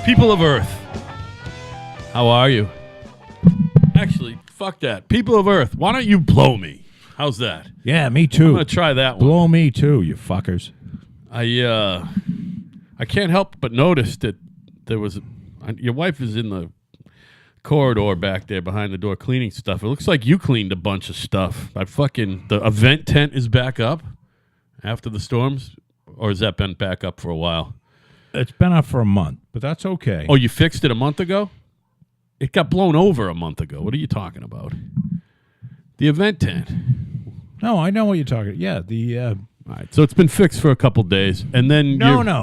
People of Earth, how are you? Actually, fuck that. People of Earth, why don't you blow me? How's that? Yeah, me too. I'm going to try that one. Blow me too, you fuckers. I can't help but notice that there was... your wife is in the corridor back there behind the door cleaning stuff. It looks like you cleaned a bunch of stuff. The event tent is back up after the storms, or has that been back up for a while? It's been up for a month, but that's okay. Oh, you fixed it a month ago? It got blown over a month ago. What are you talking about? The event tent. No, I know what you're talking about. Yeah, the... All right, so it's been fixed for a couple days, and then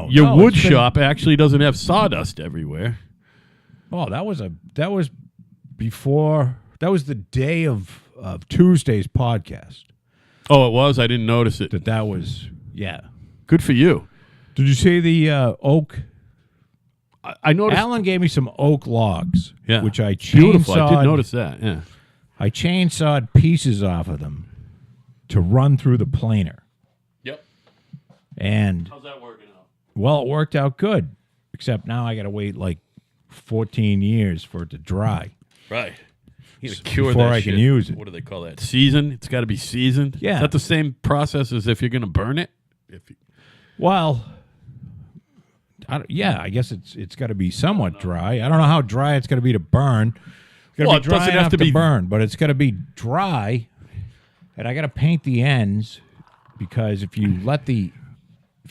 your wood shop actually doesn't have sawdust everywhere. Oh, that was before. That was the day of Tuesday's podcast. Oh, it was? I didn't notice it. That was, yeah. Good for you. Did you see the oak? I noticed. Alan gave me some oak logs, yeah, which I chainsawed. Beautiful. I did notice that, yeah. I chainsawed pieces off of them to run through the planer. Yep. And how's that working out? Well, it worked out good, except now I got to wait like 14 years for it to dry. Right. You got to cure before that I shit. can use it. What do they call that? Seasoned? It's got to be seasoned? Yeah. Is that the same process as if you're going to burn it? Well, I guess it's got to be somewhat dry. I don't know how dry it's going to be to burn. It's got to be dry enough to burn, but it's got to be dry. And I got to paint the ends because if you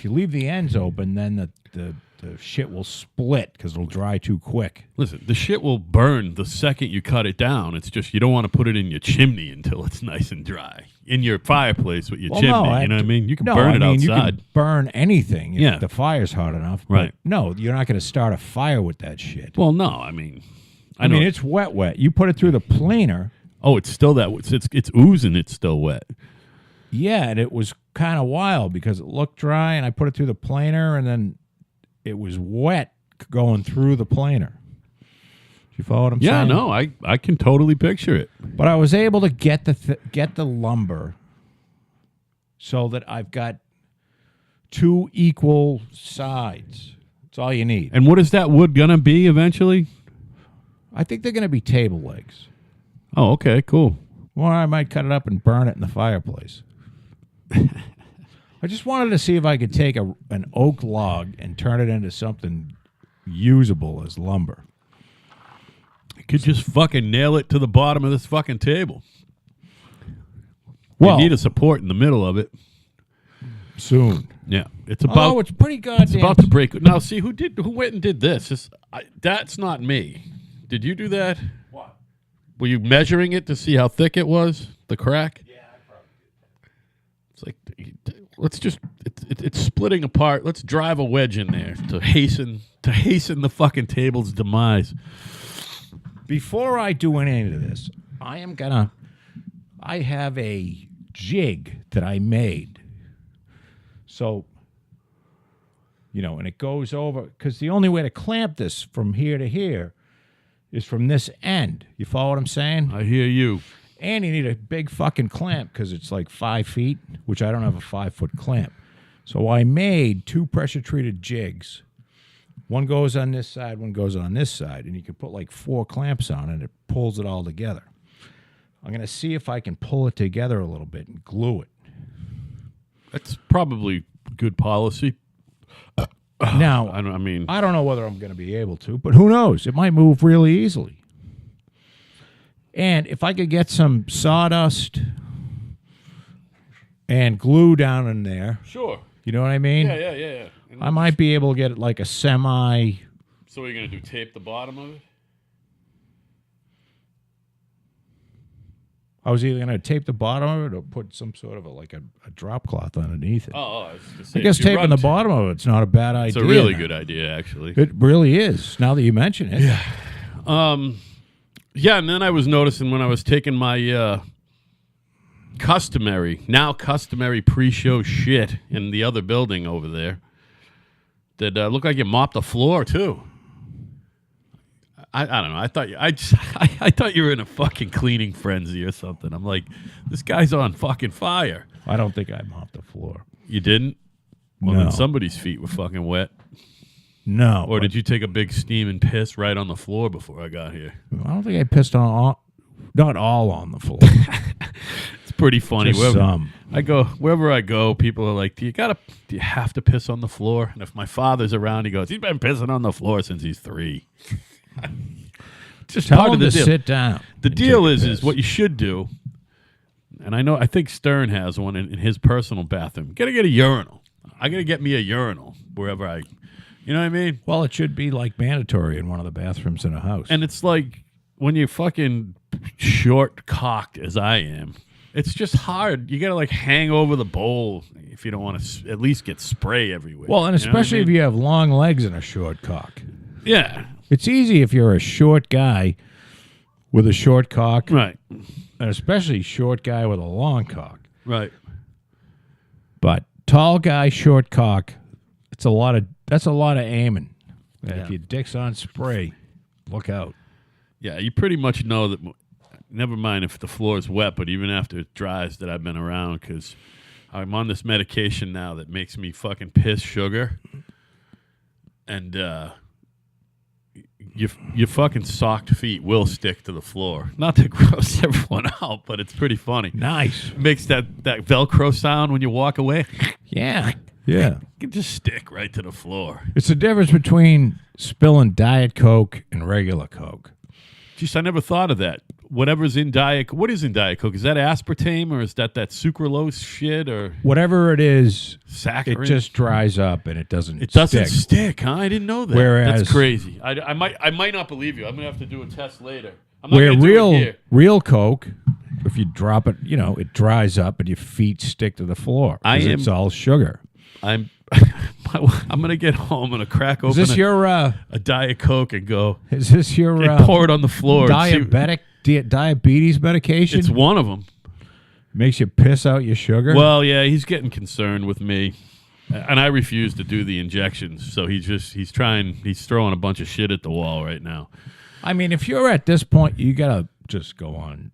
leave the ends open, then the shit will split because it'll dry too quick. Listen, the shit will burn the second you cut it down. It's just you don't want to put it in your chimney until it's nice and dry. In your fireplace with your chimney, you know what I mean? You can burn it outside. You can burn anything if Yeah. the fire's hot enough. Right. But no, you're not going to start a fire with that shit. Well, no, I mean... I mean, it's wet. You put it through the planer. Oh, it's still that... It's oozing. It's still wet. Yeah, and it was kind of wild because it looked dry, and I put it through the planer, and then it was wet going through the planer. Do you follow what I'm saying? Yeah, no, I can totally picture it. But I was able to get the lumber so that I've got two equal sides. That's all you need. And what is that wood going to be eventually? I think they're going to be table legs. Oh, okay, cool. Or I might cut it up and burn it in the fireplace. I just wanted to see if I could take an oak log and turn it into something usable as lumber. You could just fucking nail it to the bottom of this fucking table. Well, you need a support in the middle of it. Soon. Yeah. It's about it's pretty goddamn. It's about to break. Now, see, who went and did this? That's not me. Did you do that? What? Were you measuring it to see how thick it was, the crack? Yeah, I probably did. It's like, let's just, it's splitting apart. Let's drive a wedge in there to hasten the fucking table's demise. Before I do any of this, I have a jig that I made. So, and it goes over, because the only way to clamp this from here to here is from this end. You follow what I'm saying? I hear you. And you need a big fucking clamp because it's like 5 feet, which I don't have a 5-foot clamp. So I made 2 pressure-treated jigs. One goes on this side, one goes on this side, and you can put like 4 clamps on it, and it pulls it all together. I'm going to see if I can pull it together a little bit and glue it. That's probably good policy. Now, I don't know whether I'm going to be able to, but who knows? It might move really easily. And if I could get some sawdust and glue down in there. Sure. You know what I mean? Yeah. I might be able to get it like a semi. So what are you going to do, tape the bottom of it? I was either going to tape the bottom of it or put some sort of a drop cloth underneath it. Oh, I was gonna say, I guess taping the bottom of it's not a bad idea. It's a really good idea, actually. It really is, now that you mention it. Yeah. Yeah, and then I was noticing when I was taking my customary pre-show shit in the other building over there that looked like you mopped the floor, too. I don't know. I thought you were in a fucking cleaning frenzy or something. I'm like, this guy's on fucking fire. I don't think I mopped the floor. You didn't? Well, No. then somebody's feet were fucking wet. No. Or did you take a big steam and piss right on the floor before I got here? I don't think I pissed not all on the floor. It's pretty funny. Just some. Wherever I go, people are like, do you have to piss on the floor? And if my father's around, he goes, he's been pissing on the floor since he's 3. Just Tell part him of the to deal. sit down. The and deal take a is piss. what you should do, and I think Stern has one in his personal bathroom. Gotta get a urinal. I gotta get me a urinal wherever you know what I mean? Well, it should be like mandatory in one of the bathrooms in a house. And it's like when you're fucking short cocked as I am, it's just hard. You gotta like hang over the bowl if you don't want to at least get spray everywhere. Well, and especially if you have long legs and a short cock. Yeah. It's easy if you're a short guy with a short cock, Right. and especially short guy with a long cock. Right. But tall guy, short cock, that's a lot of aiming. And if your dick's on spray, look out. Yeah, you pretty much know that. Never mind if the floor is wet, but even after it dries, that I've been around because I'm on this medication now that makes me fucking piss sugar, and your fucking socked feet will stick to the floor. Not to gross everyone out, but it's pretty funny. Nice. Makes that Velcro sound when you walk away. Yeah. Yeah. It can just stick right to the floor. It's the difference between spilling Diet Coke and regular Coke. Jeez, I never thought of that. Whatever's in Diet Coke. What is in Diet Coke? Is that aspartame or is that sucralose shit or Whatever it is, saccharin? it just dries up and it doesn't stick, huh? I didn't know that. Whereas- That's crazy. I might not believe you. I'm gonna have to do a test later. I'm not Where gonna do it here. real Coke, if you drop it, it dries up and your feet stick to the floor. 'Cause it's all sugar. I'm gonna get home and crack open Is this your a Diet Coke and go is this your and pour it on the floor. and see- diabetes medication? It's one of them. Makes you piss out your sugar? Well, yeah, he's getting concerned with me, and I refuse to do the injections. So he's throwing a bunch of shit at the wall right now. I mean, if you're at this point, you gotta just go on.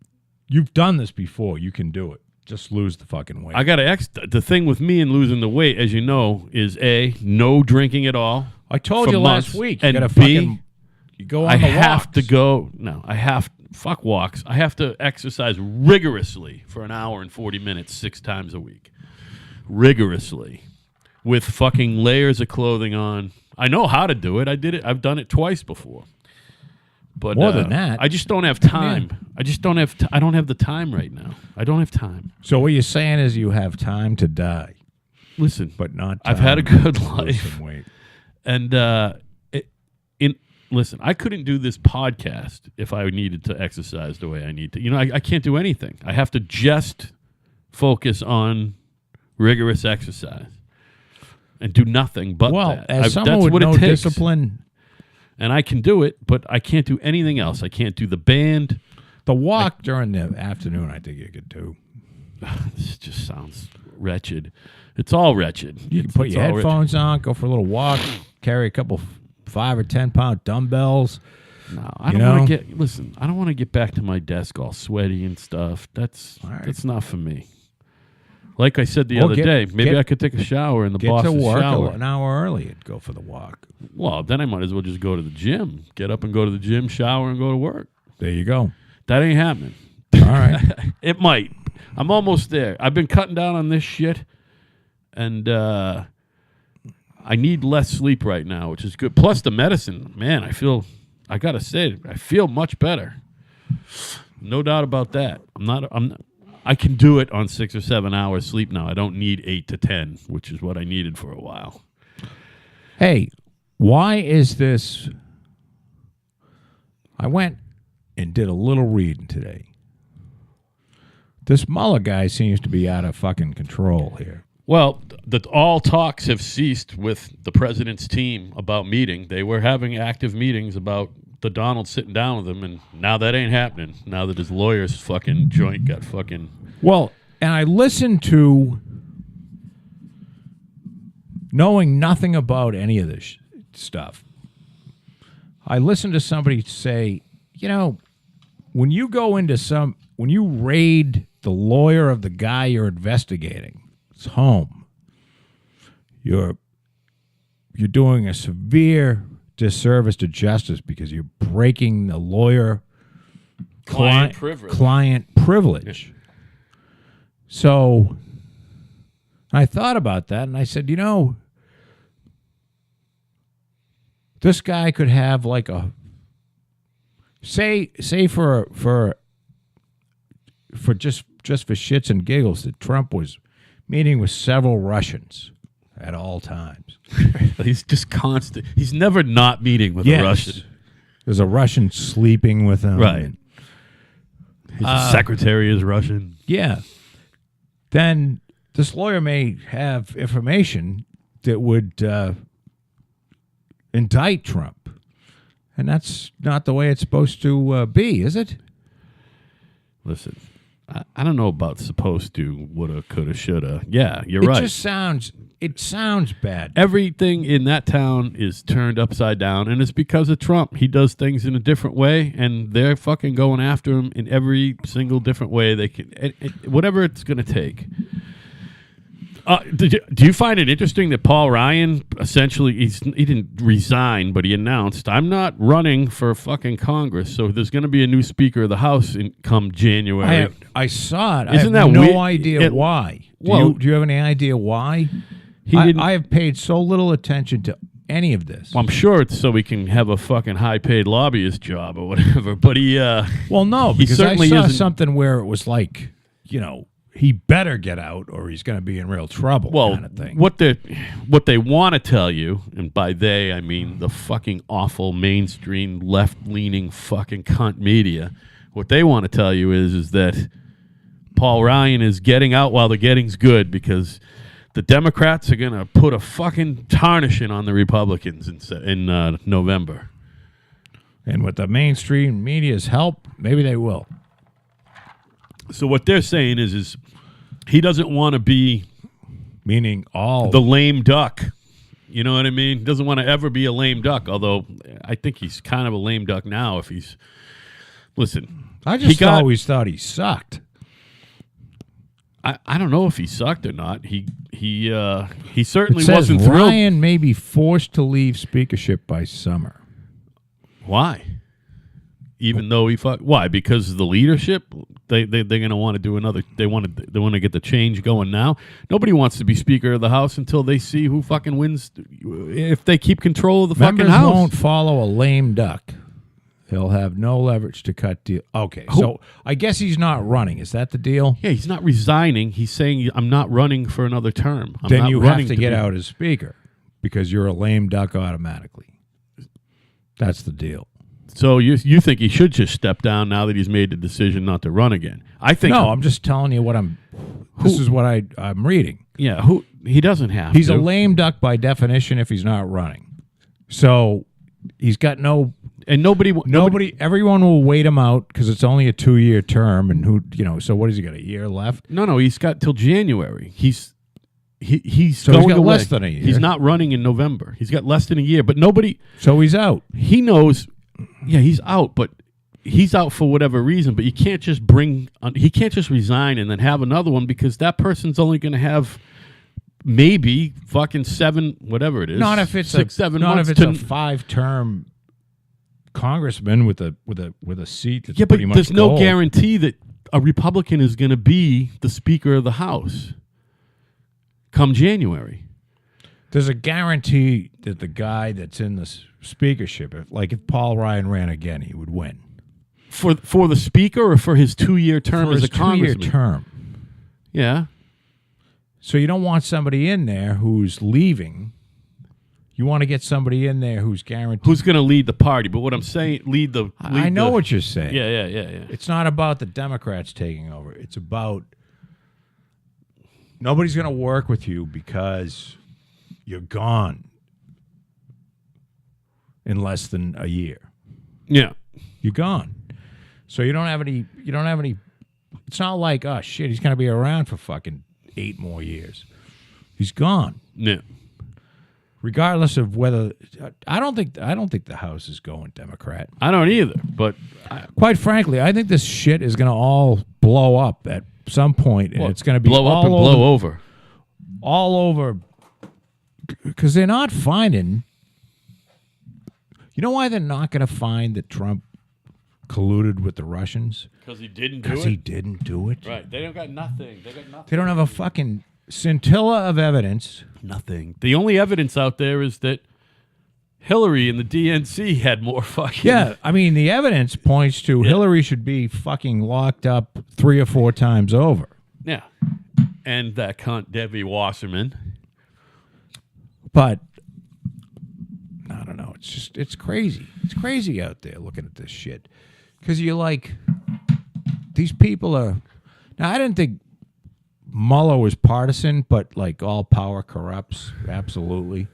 You've done this before. You can do it. Just lose the fucking weight. I got to the thing with me and losing the weight, as you know, is no drinking at all. I told for you last months, week. You and gotta B, fucking you go on I the have walks. to go. No, fuck walks. I have to exercise rigorously for an hour and 40 minutes 6 times a week. Rigorously. With fucking layers of clothing on. I know how to do it. I did it. I've done it twice before. But More than that. I just don't have time. I just don't have I don't have the time right now. I don't have time. So what you're saying is you have time to die, Listen, but not. I've time had a good to lose life. some weight. And listen, I couldn't do this podcast if I needed to exercise the way I need to. I can't do anything. I have to just focus on rigorous exercise and do nothing but Well, that. as someone that's with what no it takes. discipline, And I can do it, but I can't do anything else. I can't do the band. the walk during the afternoon, I think you could do. This just sounds wretched. It's all wretched. You can put your headphones on, go for a little walk, carry a couple 5 or 10 pound dumbbells. No, I don't want to get. Listen, I don't want to get back to my desk all sweaty and stuff. That's not for me. Like I said the other day, maybe I could take a shower in the boss's Get to work shower. an hour early and go for the walk. Well, then I might as well just go to the gym. Get up and go to the gym, shower, and go to work. There you go. That ain't happening. All right. It might. I'm almost there. I've been cutting down on this shit, and I need less sleep right now, which is good. Plus the medicine, man, I gotta say, I feel much better. No doubt about that. I can do it on 6 or 7 hours sleep now. I don't need 8 to 10, which is what I needed for a while. Hey, why is this? I went and did a little reading today. This Mueller guy seems to be out of fucking control here. Well, all talks have ceased with the president's team about meeting. They were having active meetings about the Donald sitting down with him, and now that ain't happening. Now that his lawyer's fucking joint got fucking... Well, and I listened to, knowing nothing about any of this stuff, I listened to somebody say, when you go into when you raid the lawyer of the guy you're investigating, home, you're you're doing a severe disservice to justice because you're breaking the lawyer Client privilege. Client privilege. So I thought about that, and I said, this guy could have like a say for just for shits and giggles that Trump was meeting with several Russians at all times. He's just constant. He's never not meeting with a Russian. There's a Russian sleeping with him. Right. His secretary is Russian. Yeah. Then this lawyer may have information that would indict Trump. And that's not the way it's supposed to be, is it? Listen, I don't know about supposed to, woulda, coulda, shoulda. Yeah, you're right. It sounds bad. Everything in that town is turned upside down, and it's because of Trump. He does things in a different way, and they're fucking going after him in every single different way they can, whatever it's going to take. Do you find it interesting that Paul Ryan essentially he didn't resign, but he announced, "I'm not running for fucking Congress." So there's going to be a new Speaker of the House come January. I saw it. Isn't I have that weird? no idea why. Do you have any idea why? I have paid so little attention to any of this. Well, I'm sure it's so he can have a fucking high-paid lobbyist job or whatever. But well, no, because certainly I saw isn't something where it was like, he better get out or he's going to be in real trouble, kind of thing. What they want to tell you, and by they I mean the fucking awful mainstream left-leaning fucking cunt media, what they want to tell you is that Paul Ryan is getting out while the getting's good because the Democrats are going to put a fucking tarnishing on the Republicans in November. And with the mainstream media's help, maybe they will. So what they're saying is he doesn't want to be meaning all the lame duck. You know what I mean? He doesn't want to ever be a lame duck, although I think he's kind of a lame duck now if he's listen. I just always thought he sucked. I don't know if he sucked or not. He certainly wasn't thrilled. Ryan may be forced to leave speakership by summer. Why? Even though why? Because of the leadership, they're going to want to do another. They want to get the change going now. Nobody wants to be Speaker of the House until they see who fucking wins. If they keep control of the fucking House, members won't follow a lame duck. He'll have no leverage to cut deal. Okay, so I guess he's not running. Is that the deal? Yeah, he's not resigning. He's saying, "I'm not running for another term." Then you have to get out as Speaker because you're a lame duck automatically. That's the deal. So you think he should just step down now that he's made the decision not to run again? I think no. I'm just telling you what This is what I'm reading. Yeah, he doesn't have. He's a lame duck by definition if he's not running. So he's got no. And nobody. Everyone will wait him out because it's only a 2-year term, and so what has he got, a year left? No, he's got till January. He's so going he's got away. less than a year. He's not running in November. He's got less than a year, but nobody. So he's out. He knows. Yeah, he's out, but he's out for whatever reason. But you can't just he can't just resign and then have another one because that person's only going to have maybe fucking 7, whatever it is. Not if it's 6, 7 not months. If it's a 5-term congressman with a seat that's but pretty much there's no gold. guarantee that a Republican is going to be the Speaker of the House come January. There's a guarantee that the guy that's in the speakership, if Paul Ryan ran again, he would win. For the Speaker or for his 2-year term as a congressman? 2-year term. Yeah. So you don't want somebody in there who's leaving. You want to get somebody in there who's guaranteed. Who's going to lead the party? But what I'm saying, I know what you're saying. Yeah. It's not about the Democrats taking over. It's about nobody's going to work with you because you're gone in less than a year. Yeah. You're gone. So you don't have any. It's not like, oh shit, he's going to be around for fucking 8 more years. He's gone. Yeah. Regardless of whether I don't think the House is going Democrat. I don't either. But quite frankly, I think this shit is going to all blow up at some point, and it's going to be blow up and blow over. All over because they're not finding. You know why they're not going to find that Trump colluded with the Russians? Because he didn't do Because it. he didn't do it. Right. They don't got nothing. They don't have a fucking scintilla of evidence. Nothing. The only evidence out there is that Hillary and the DNC had more fucking. Yeah, I mean, the evidence points to Hillary should be fucking locked up 3 or 4 times over. Yeah. And that cunt Debbie Wasserman. But I don't know. It's crazy. It's crazy out there looking at this shit. Because you're like, these people are. Now, I didn't think Mueller was partisan, but like all power corrupts, absolutely.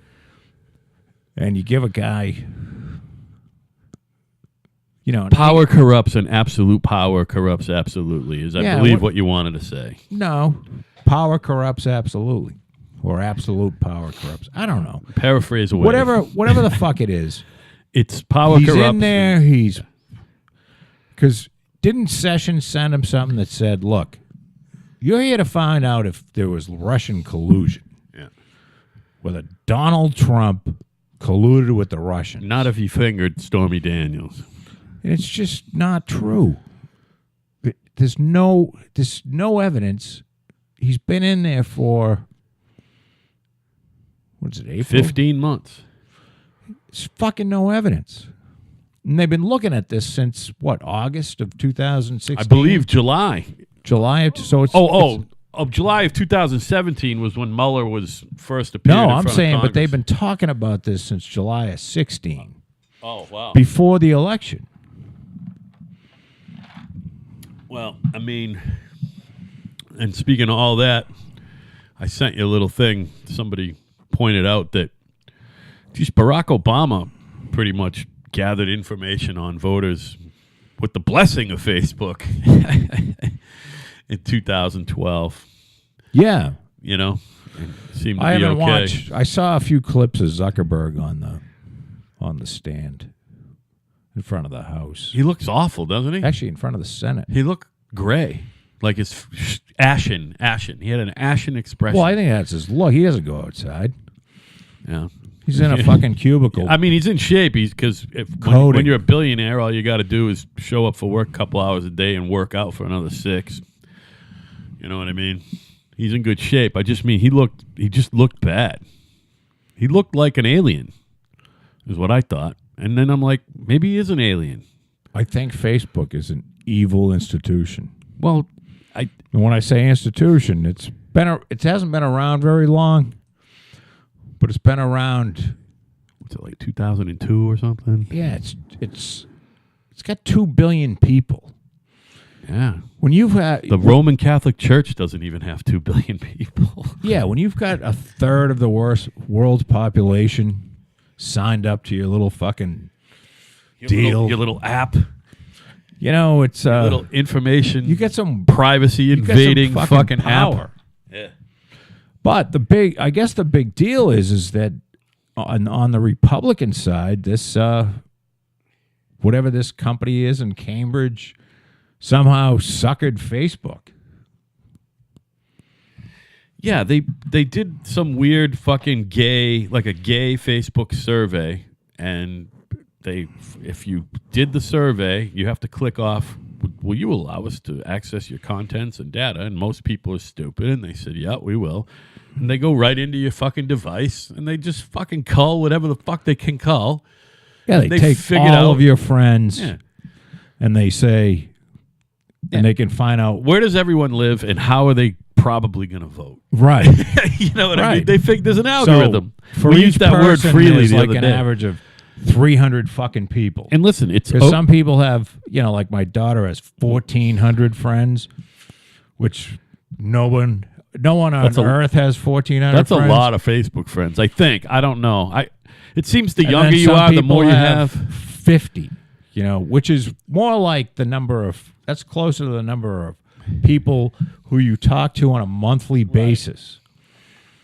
And you give a guy, Power corrupts and absolute power corrupts absolutely, is I believe what you wanted to say. No, power corrupts absolutely. Or absolute power corrupts. I don't know. Paraphrase away. Whatever the fuck it is. It's power He's corrupts. in there. Because didn't Sessions send him something that said, look, you're here to find out if there was Russian collusion. Yeah. Whether Donald Trump colluded with the Russians. Not if he fingered Stormy Daniels. And it's just not true. There's no evidence. He's been in there for, what is it, April? 15 months. It's fucking no evidence. And they've been looking at this since, what, August of 2016? I believe July. July, so it's... July of 2017 was when Mueller was first appeared in No, front I'm of saying, but Congress. they've been talking about this since July of 16. Oh, wow. Before the election. Well, I mean, and speaking of all that, I sent you a little thing. Somebody pointed out that, geez, Barack Obama pretty much gathered information on voters with the blessing of Facebook in 2012. Yeah. You know, it seemed to I be haven't okay. watched. I saw a few clips of Zuckerberg on the stand in front of the House. He looks awful, doesn't he? Actually, in front of the Senate. He looked gray, like it's ashen. He had an ashen expression. Well, I think that's his look. He doesn't go outside. Yeah. He's in a fucking cubicle. I mean, he's in shape. Because when you're a billionaire, all you got to do is show up for work a couple hours a day and work out for another 6. You know what I mean? He's in good shape. I just mean he just looked bad. He looked like an alien, is what I thought. And then I'm like, maybe he is an alien. I think Facebook is an evil institution. Well, And when I say institution, it hasn't been around very long, but it's been around. what's it, like 2002 or something? Yeah, it's got 2 billion people. Yeah. When you've had The Roman Catholic Church doesn't even have 2 billion people. when you've got a third of the world's population signed up to your little fucking deal, Your little app. it's Little information. you get some privacy invading fucking power. app. Yeah. But the big deal is that on the Republican side, this whatever this company is in Cambridge somehow suckered Facebook. Yeah, they did some weird fucking gay Facebook survey, and if you did the survey, you have to click off, will you allow us to access your contents and data? And most people are stupid, and they said, yeah, we will. And they go right into your fucking device, and they just fucking cull whatever the fuck they can cull. Yeah, they take figured all out- of your friends Yeah. and they say, and they can find out. Where does everyone live, and how are they probably going to vote? Right. You know what I mean? Right. They think there's an algorithm. So for We each used that word person, freely there's the like other an day. average of 300 fucking people. And listen, it's Because some people have, like my daughter has 1,400 friends, which no one on earth has 1,400 that's friends. a lot of Facebook friends. I think. I don't know. It seems the And younger then you some are, the people more you have. 50, which is more like that's closer to the number of people who you talk to on a monthly basis.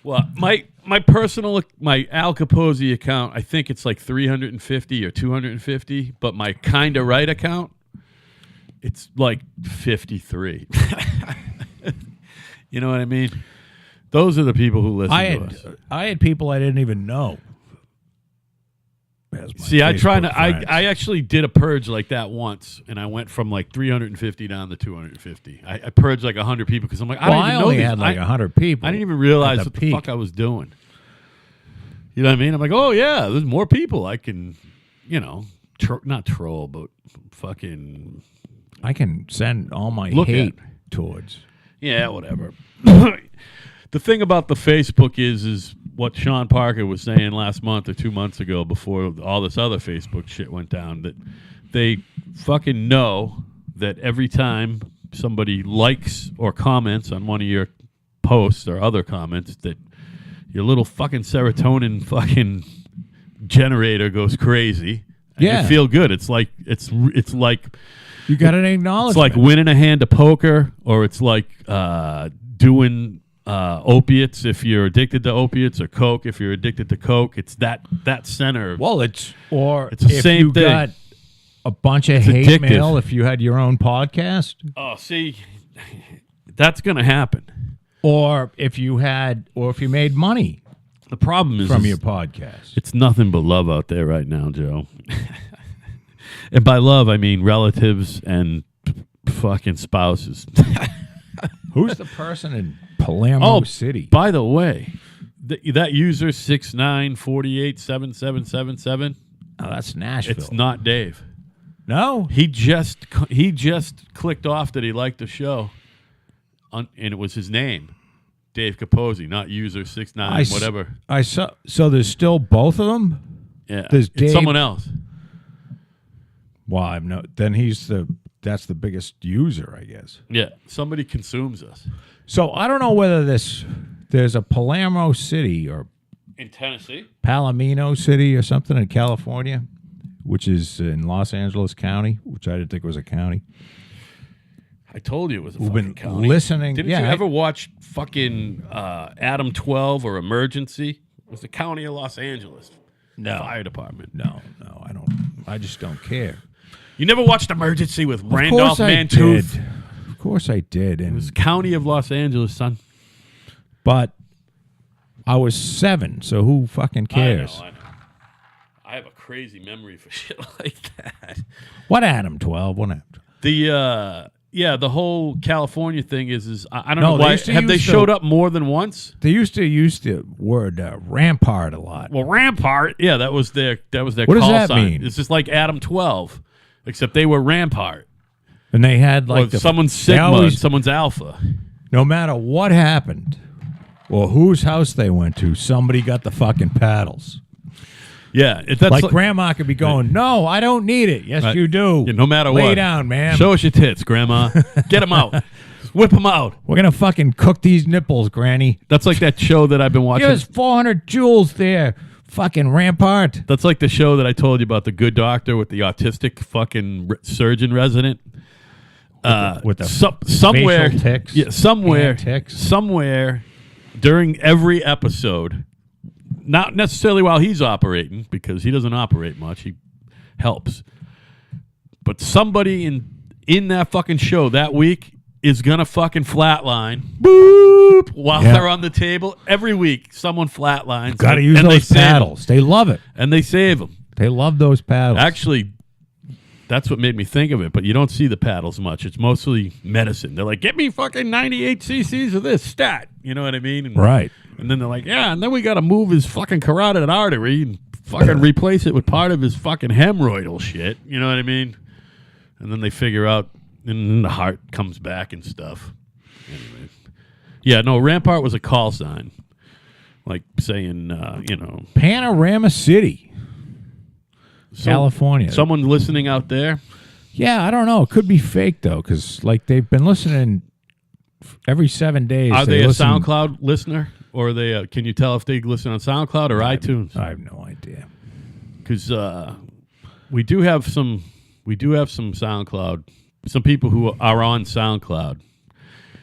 Well, my Al Capozzi account, I think it's like 350 or 250, but my Kinda Right account, it's like 53. You know what I mean? Those are the people who listen to us. I had people I didn't even know. See, I actually did a purge like that once, and I went from like 350 down to 250. I purged like 100 people because I'm like, I only had like 100 people. I didn't even realize what the fuck I was doing. You know what I mean? I'm like, oh yeah, there's more people. I can, not troll, but fucking. I can send all my hate towards. Yeah, whatever. The thing about the Facebook is what Sean Parker was saying last month or 2 months ago before all this other Facebook shit went down, that they fucking know that every time somebody likes or comments on one of your posts or other comments that your little fucking serotonin fucking generator goes crazy. And you feel good. It's like you got an acknowledgement. It's like winning a hand of poker, or it's like doing opiates if you're addicted to opiates, or coke if you're addicted to coke. It's that center. Well, it's the same thing. You got a bunch of hate mail if you had your own podcast. Oh, see, that's gonna happen. Or if you made money. The problem is from your podcast. It's nothing but love out there right now, Joe. And by love, I mean relatives and fucking spouses. Who's the person in Palermo City? By the way, that user 69487777. Oh, that's Nashville. It's not Dave. No, he just clicked off that he liked the show, and it was his name, Dave Capozzi, not user 69 whatever. I saw. So there's still both of them. Yeah, it's someone else. Well, then that's the biggest user, I guess. Yeah, somebody consumes us. So I don't know whether there's a Palermo City or in Tennessee, Palomino City or something in California, which is in Los Angeles County, which I didn't think was a county. I told you it was a fucking county. Listening. Didn't you ever watch fucking Adam 12 or Emergency? It was the county of Los Angeles. No. Fire department. No, I don't. I just don't care. You never watched Emergency with Randolph Mantooth? Of course I did. It was county of Los Angeles, son. But I was 7, so who fucking cares? I know. I have a crazy memory for shit like that. What Adam 12? What Adam 12? The whole California thing is I don't know why. Have they showed up more than once? They used to use the word rampart a lot. Well, rampart, yeah, that was their what call does that sign. mean? It's just like Adam 12, except they were rampart. And they had someone's Sigma and someone's Alpha. No matter what happened or whose house they went to, somebody got the fucking paddles. Yeah, that's Grandma could be going, no, I don't need it. Yes, you do. Yeah, no matter what. Lay down, man. Show us your tits, Grandma. Get them out. Whip them out. We're going to fucking cook these nipples, Granny. That's like that show that I've been watching. There's 400 joules there. Fucking rampart. That's like the show that I told you about, The Good Doctor with the autistic fucking surgeon resident. With the somewhere, facial tics. Yeah, somewhere during every episode, not necessarily while he's operating, because he doesn't operate much. He helps. But somebody in that fucking show that week is going to fucking flatline. Boop! While they're on the table. Every week, someone flatlines. Got to use those paddles. They love it. And they save them. They love those paddles. Actually, that's what made me think of it, but you don't see the paddles much. It's mostly medicine. They're like, get me fucking 98 cc's of this stat. You know what I mean? Right. And then they're like, yeah, and then we got to move his fucking carotid artery and fucking replace it with part of his fucking hemorrhoidal shit. You know what I mean? And then they figure out, and then the heart comes back and stuff. Anyway. Yeah, no, Rampart was a call sign. Like saying, Panorama City. California. Someone listening out there? Yeah, I don't know. It could be fake, though, because they've been listening every 7 days. Are they a SoundCloud listener? Or are they? Can you tell if they listen on SoundCloud or iTunes? I have no idea. Because we do have some SoundCloud. Some people who are on SoundCloud.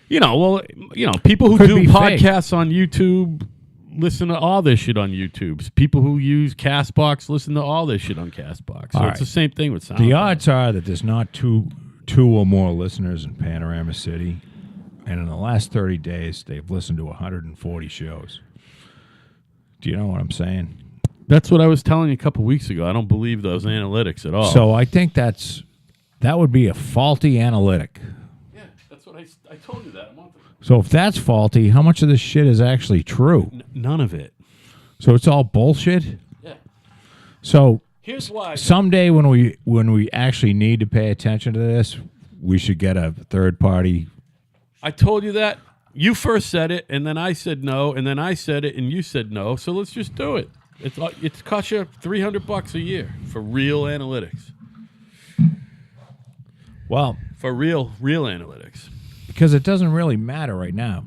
People who do podcasts on YouTube listen to all this shit on YouTube. People who use Castbox listen to all this shit on Castbox. So it's the same thing with SoundCloud. The odds are that there's not two or more listeners in Panorama City. And in the last 30 days, they've listened to 140 shows. Do you know what I'm saying? That's what I was telling you a couple weeks ago. I don't believe those analytics at all. So I think that would be a faulty analytic. Yeah, that's what I told you that a month ago. So if that's faulty, how much of this shit is actually true? None of it. So it's all bullshit? Yeah. So here's why. Someday when we actually need to pay attention to this, we should get a third party. I told you that. You first said it, and then I said no, and then I said it, and you said no. So let's just do it. It's cost you $300 a year for real analytics. Well, for real analytics. Because it doesn't really matter right now.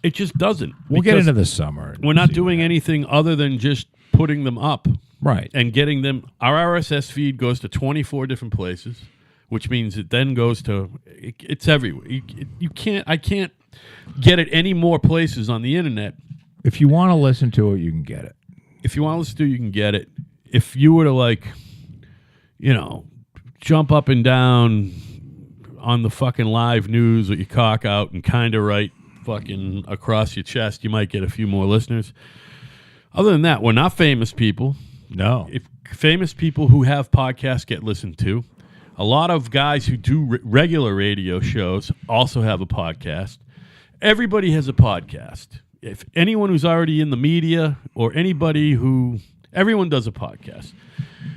It just doesn't. We'll get into the summer. We're not doing anything other than just putting them up. Right. And getting them. Our RSS feed goes to 24 different places, which means it then goes to, it's everywhere. I can't get it any more places on the internet. If you want to listen to it, you can get it. If you want to listen to it, you can get it. If you were to jump up and down on the fucking live news with your cock out and kind of right fucking across your chest, you might get a few more listeners. Other than that, we're not famous people. No. If famous people who have podcasts get listened to. A lot of guys who do regular radio shows also have a podcast. Everybody has a podcast. If anyone who's already in the media or everyone does a podcast.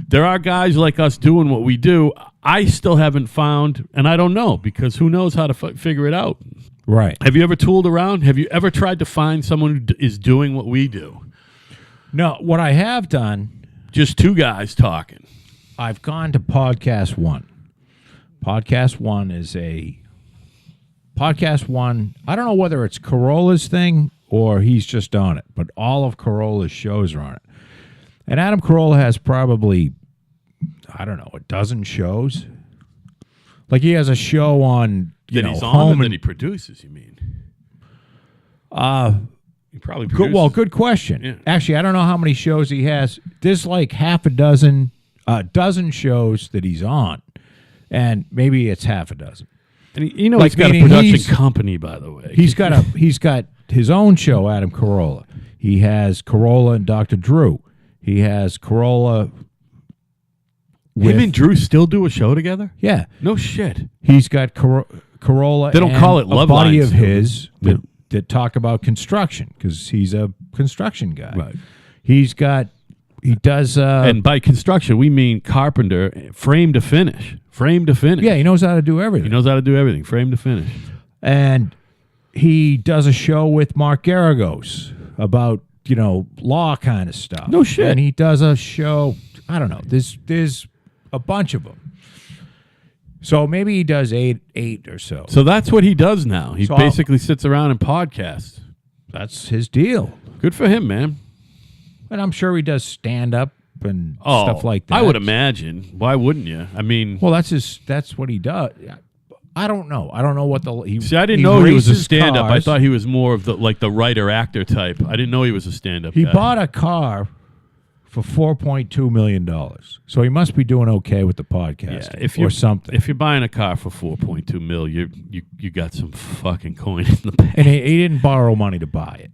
There are guys like us doing what we do. I still haven't found, and I don't know, because who knows how to figure it out. Right. Have you ever tooled around? Have you ever tried to find someone who is doing what we do? No, what I have done. Just two guys talking. I've gone to Podcast One. Podcast One is Podcast One. I don't know whether it's Carolla's thing or he's just on it, but all of Carolla's shows are on it. And Adam Carolla has probably, I don't know, a dozen shows. Like he has a show on, he's on that he produces, you mean? He probably produces. Good question. Yeah. Actually, I don't know how many shows he has. There's like half a dozen shows that he's on, and maybe it's half a dozen. And he's got a production company, by the way. He's got his own show, Adam Carolla. He has Carolla and Dr. Drew. He has Carolla. Him and Drew still do a show together? Yeah. No shit. He's got Carolla. They don't and call it Love a buddy Lines of his that talk about construction because he's a construction guy. Right. He does. And by construction, we mean carpenter, frame to finish. Frame to finish. Yeah, he knows how to do everything. Frame to finish. And he does a show with Mark Garagos about, law kind of stuff. No shit. And he does a show, I don't know, there's a bunch of them. So maybe he does eight or so. So that's what he does now. He basically sits around and podcasts. That's his deal. Good for him, man. And I'm sure he does stand-up and stuff like that. I would imagine. Why wouldn't you? I mean... Well, that's what he does. I don't know. I don't know what See, I didn't know he was a stand-up. Cars. I thought he was more of the writer-actor type. I didn't know he was a stand-up guy. He bought a car for $4.2 million. So he must be doing okay with the podcast or something. If you're buying a car for $4.2 million, you got some fucking coin in the bank. And he didn't borrow money to buy it.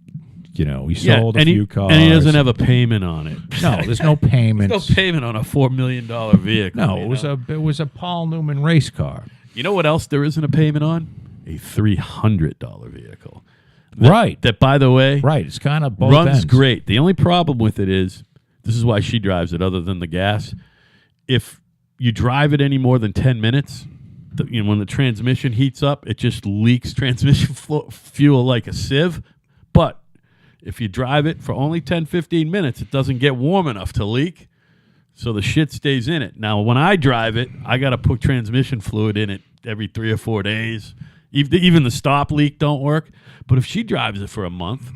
He sold a few cars. And he doesn't have a payment on it. No, there's no payment. There's no payment on a $4 million vehicle. No, it was a Paul Newman race car. You know what else there isn't a payment on? A $300 vehicle. Right. That, by the way, it's kind of both runs ends. great. The only problem with it is, this is why she drives it other than the gas. If you drive it any more than 10 minutes, when the transmission heats up, it just leaks transmission fuel like a sieve. But if you drive it for only 10, 15 minutes, it doesn't get warm enough to leak. So the shit stays in it. Now, when I drive it, I got to put transmission fluid in it every 3 or 4 days. Even the stop leak don't work. But if she drives it for a month,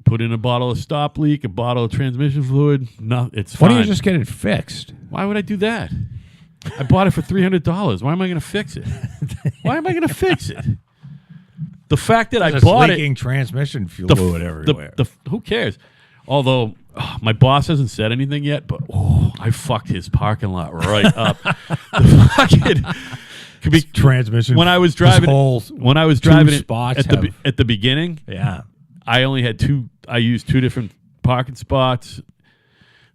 put in a bottle of stop leak, a bottle of transmission fluid, it's fine. Why don't you just get it fixed? Why would I do that? I bought it for $300. Why am I going to fix it? Why am I going to fix it? The fact that I bought leaking transmission fluid everywhere. Who cares? Although my boss hasn't said anything yet, but I fucked his parking lot right up. Could be transmission. when I was driving it spots at the beginning. Yeah. I only had I used 2 different parking spots.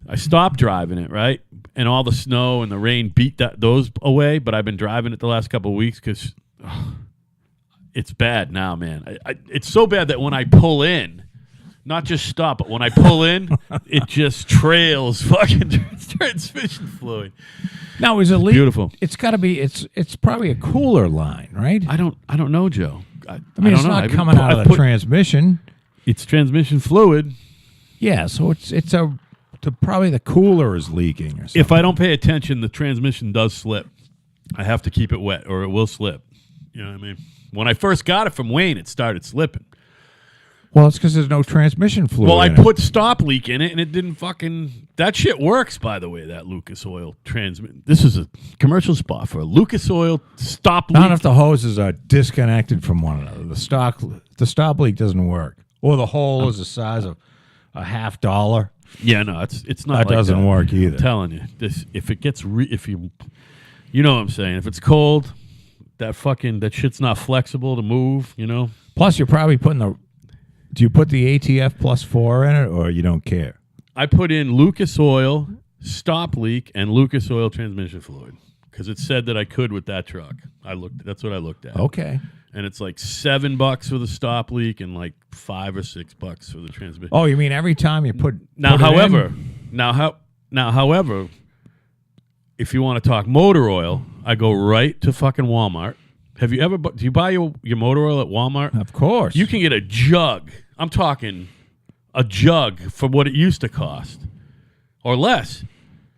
I stopped driving it, right? And all the snow and the rain beat those away, but I've been driving it the last couple of weeks because it's bad now, man. It's so bad that when I pull in, not just stop, but when I pull in, it just trails fucking transmission fluid. Now, is it beautiful? It's got to be. It's probably a cooler line, right? I don't know, Joe. I mean, it's not coming out of the transmission. It's transmission fluid. Yeah, so it's probably the cooler is leaking or something. If I don't pay attention, the transmission does slip. I have to keep it wet or it will slip. You know what I mean? When I first got it from Wayne, it started slipping. Well, it's because there's no transmission fluid. Well, I put stop leak in it, and it didn't fucking... That shit works, by the way, that Lucas Oil transmit. This is a commercial spot for a Lucas Oil stop leak. Not if the hoses are disconnected from one another. The stop leak doesn't work. Or the hole is the size of a $50. Yeah, no, it's not. That like doesn't work either. I'm telling you, if it gets you know what I'm saying. If it's cold, that shit's not flexible to move. You know. Plus, you're probably putting Do you put the ATF plus 4 in it, or you don't care? I put in Lucas Oil stop leak and Lucas Oil transmission fluid because it said that I could with that truck. That's what I looked at. Okay. And it's like $7 for the stop leak and like $5 or $6 for the transmission. Oh, you mean every time you put however, if you want to talk motor oil, I go right to fucking Walmart. Have you ever? Do you buy your motor oil at Walmart? Of course. You can get a jug. I'm talking a jug for what it used to cost, or less.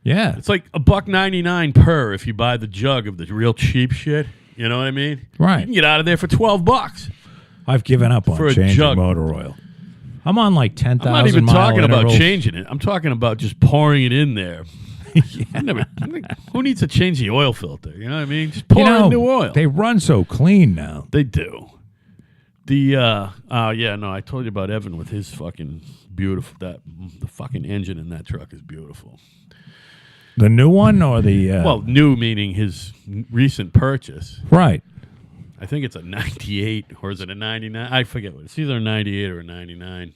Yeah, it's like $1.99 per if you buy the jug of the real cheap shit. You know what I mean? Right. You can get out of there for $12. I've given up on changing motor oil. I'm on like 10,000 I'm not even talking intervals. about changing it. I'm talking about just pouring it in there. Who needs to change the oil filter? You know what I mean? Just pour in new oil. They run so clean now. They do. I told you about Evan with his fucking beautiful. The fucking engine in that truck is beautiful. The new one or the well, new meaning his recent purchase. Right. I think it's a 98 or is it a 99? I forget what it's either a 98 or a 99.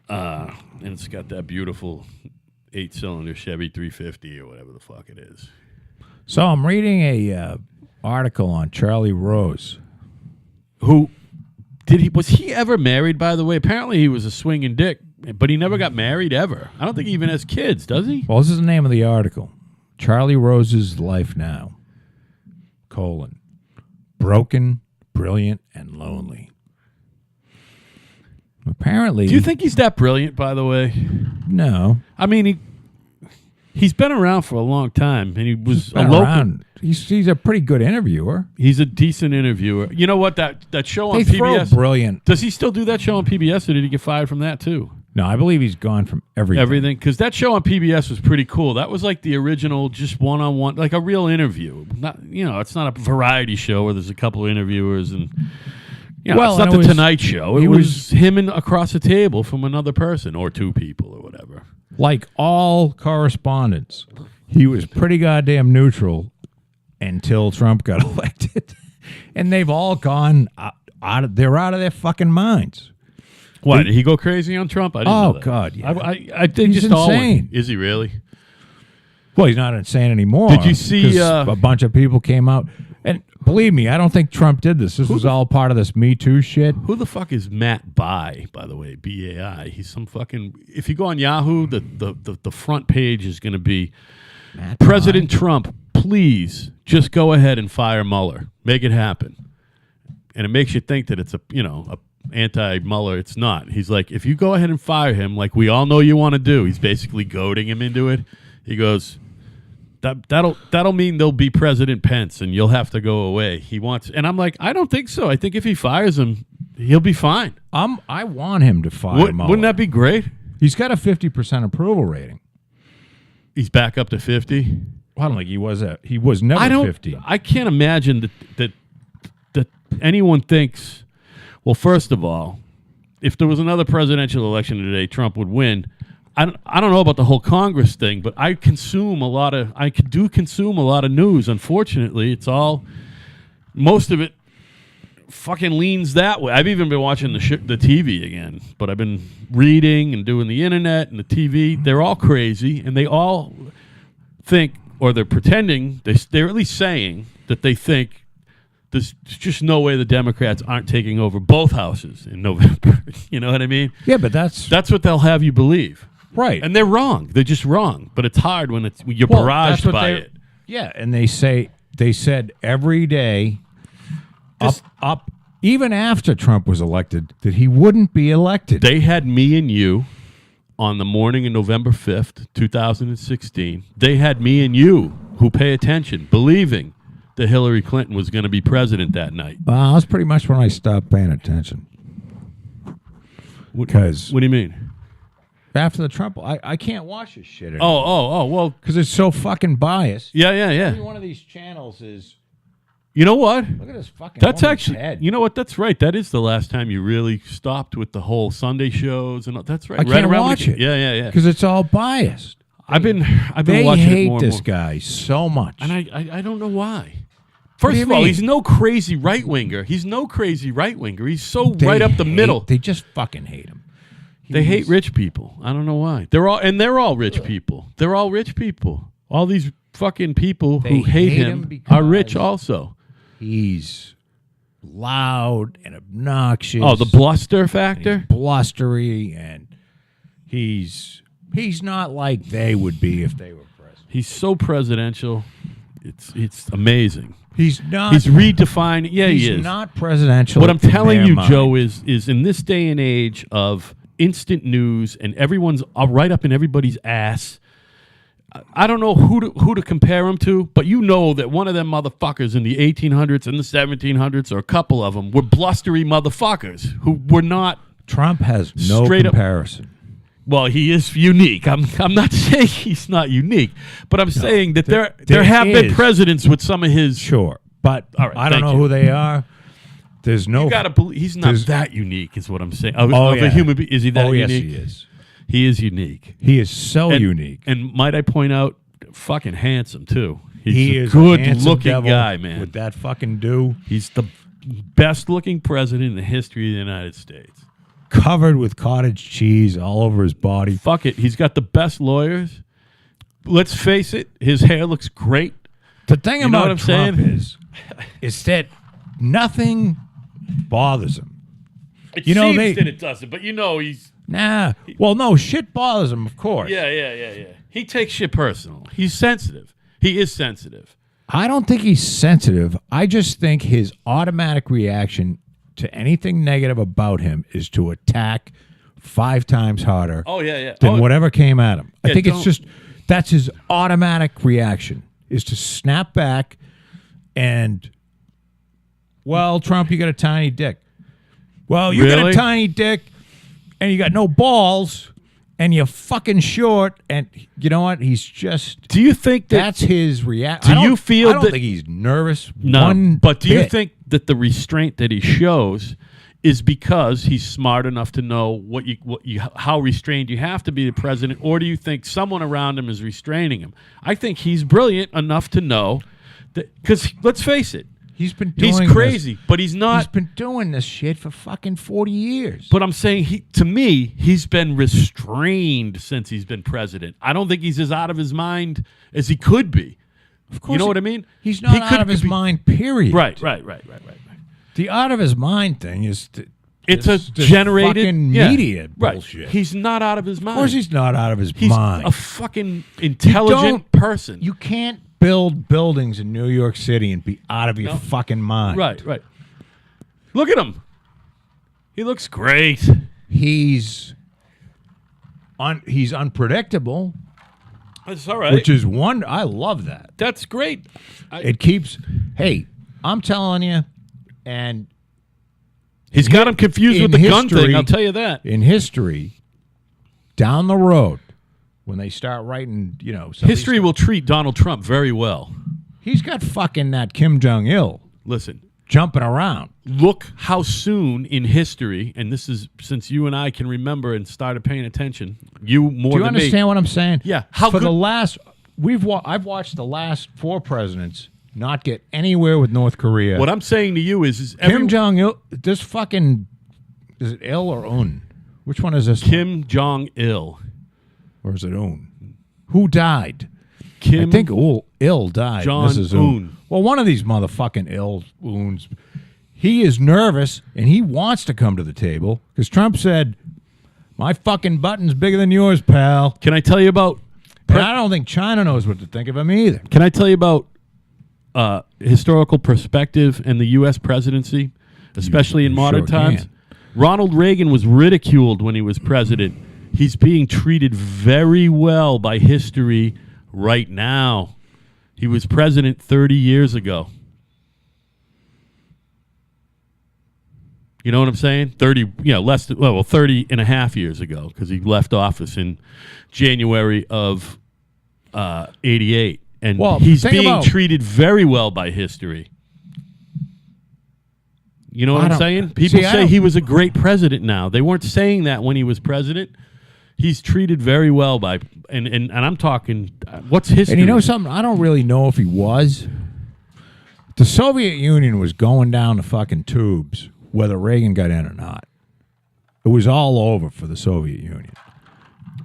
And it's got that beautiful 8-cylinder Chevy 350 or whatever the fuck it is. So I'm reading a article on Charlie Rose. Who was he ever married, by the way? Apparently he was a swinging dick, but he never got married ever. I don't think he even has kids, does he? Well, this is the name of the article. Charlie Rose's life now, broken, brilliant, and lonely. Apparently. Do you think he's that brilliant, by the way? No. I mean, he's been around for a long time, and he was a local. He's a pretty good interviewer. He's a decent interviewer. You know what? That show on PBS. Throw brilliant. Does he still do that show on PBS, or did he get fired from that too? No, I believe he's gone from everything. Everything, because that show on PBS was pretty cool. That was like the original, just one-on-one, like a real interview. Not, it's not a variety show where there's a couple of interviewers and. It's not the Tonight Show. It was him across the table from another person or two people or whatever. Like all correspondents, he was pretty goddamn neutral until Trump got elected. And they've all gone they're out of their fucking minds. What, did he go crazy on Trump? I didn't know that. God, yeah. I think he's just insane. Is he really? Well, he's not insane anymore. Did you see a bunch of people came out? And believe me, I don't think Trump did this. This was all part of this Me Too shit. Who the fuck is Matt Bai, by the way? B-A-I. He's some fucking... If you go on Yahoo, the front page is going to be President Trump, please just go ahead and fire Mueller. Make it happen. And it makes you think that it's a anti-Mueller. It's not. He's like, if you go ahead and fire him, like we all know you want to do, he's basically goading him into it. He goes... That'll mean there'll be President Pence and you'll have to go away. He wants, and I'm like, I don't think so. I think if he fires him, he'll be fine. I want him to fire Mueller. Wouldn't that be great? He's got a 50% approval rating. He's back up to 50. I don't think he was. He was never 50. I can't imagine that anyone thinks. Well, first of all, if there was another presidential election today, Trump would win. I don't know about the whole Congress thing, but I do consume a lot of news. Unfortunately, it's all, most of it fucking leans that way. I've even been watching the TV again, but I've been reading and doing the internet and the TV. They're all crazy, and they all think, or they're pretending, they're at least saying that they think there's just no way the Democrats aren't taking over both houses in November. You know what I mean? Yeah, but that's what they'll have you believe. right. And they're wrong. They're just wrong. But it's hard when you're barraged by it. Yeah, and they said every day up even after Trump was elected that he wouldn't be elected. They had me and you on the morning of November 5th, 2016. They had me and you who pay attention, believing that Hillary Clinton was going to be president that night. Well, that's pretty much when I stopped paying attention. Because what do you mean? After the Trump, I can't watch this shit anymore. Oh, well. Because it's so fucking biased. Yeah. Every one of these channels is... You know what? Look at this fucking That's woman's actually... head. You know what? That's right. That is the last time you really stopped with the whole Sunday shows. And that's right. I can't watch it. Yeah. Because it's all biased. I've been They watching it hate more this and more. guy so much. And I don't know why. What do First you of all, mean? he's no crazy right-winger. He's He's so They right up the middle. They just fucking hate him. They hate rich people. I don't know why. They're all rich people. They're all rich people. All these fucking people They who hate hate him him are rich because- also. He's loud and obnoxious. Oh, the bluster and factor? he's blustery, and he's not like they would be if they were president. He's so presidential. It's amazing. He's not. He's redefining. Yeah, he He's is. not presidential. What I'm in telling their you, mind. Joe, is in this day and age of instant news and everyone's right up in everybody's ass, I don't know who to compare him to, but you know that one of them motherfuckers in the 1800s and the 1700s, or a couple of them, were blustery motherfuckers who were not... Trump has no Straight up- comparison. Well, he is unique. I'm not saying he's not unique, but I'm saying that there there have been is. presidents with some of his... Sure, but All right, I don't thank know you. who they are. There's no. You gotta believe he's not There's- that unique, is what I'm saying. Of yeah. a human being, is he that oh yes, unique? he is. He is unique. He is so And- unique. And might I point out, fucking handsome too. He's He a is good a handsome looking devil guy, man. with that fucking do, He's the best looking president in the history of the United States. covered with cottage cheese all over his body. Fuck it, he's got the best lawyers. Let's face it, his hair looks great. The thing You know about what I'm Trump saying? is that nothing bothers him. It You know, seems they- that it doesn't, but you know he's... Nah. Well, no, shit bothers him, of course. Yeah. He takes shit personal. He's sensitive. He is sensitive. I don't think he's sensitive. I just think his automatic reaction to anything negative about him is to attack 5 times harder Oh, yeah. than whatever came at him. I Yeah, think it's don't- just that's his automatic reaction is to snap back and, well, Trump, you got a tiny dick. Well, you got a Really? tiny dick and you got no balls and you're fucking short. And you know what? He's just, Do you think that... that's his reaction. Do you feel I don't that- think he's nervous. No, one but do you bit. think that the restraint that he shows is because he's smart enough to know how restrained you have to be the president, or do you think someone around him is restraining him? I think he's brilliant enough to know that, because let's face it, he's been doing he's crazy, but he's He's not. been doing this shit for fucking 40 years. But I'm saying, to me, he's been restrained since he's been president. I don't think he's as out of his mind as he could be. Of course, You know what I mean? He's not out of his mind, period. Right. The out of his mind thing is It's this a generated fucking yeah, media right. bullshit. He's not out of his mind. Of course he's not out of his He's mind. a fucking intelligent person. You can't build buildings in New York City and be out of your No. fucking mind. Right. Look at him. He looks great. He's unpredictable, That's all right. which is one. I love that. That's great. It keeps. Hey, I'm telling you, and He's got him confused in with the gun history- thing. I'll tell you that. in history, down the road, when they start writing, some of these- History will treat Donald Trump very well. he's got fucking that Kim Jong-il. Listen, jumping around. Look how soon in history, and this is since you and I can remember and started paying attention. You more Do you than me. understand what I'm saying? Yeah. For the last, I've watched the last 4 presidents not get anywhere with North Korea. What I'm saying to you is Kim Jong Il, this fucking, is it Il or Un? Which one is this? Kim Jong Il. Or is it Un? Who died? Kim I think Il died. Jong This is Un. Well, one of these motherfucking Uns, he is nervous and he wants to come to the table because Trump said, "My fucking button's bigger than yours, pal." Can I tell you about? And I don't think China knows what to think of him either. Can I tell you about historical perspective and the U.S. presidency, especially in modern times? can. Ronald Reagan was ridiculed when he was president. He's being treated very well by history right now. He was president 30 years ago. You know what I'm saying? 30, less than, 30 and a half years ago, because he left office in January of 88. And he's being treated very well by history. You know what I'm saying? People say he was a great president now. They weren't saying that when he was president. He's treated very well by, and I'm talking, what's history? And you know something? I don't really know if he was. The Soviet Union was going down the fucking tubes, whether Reagan got in or not. It was all over for the Soviet Union.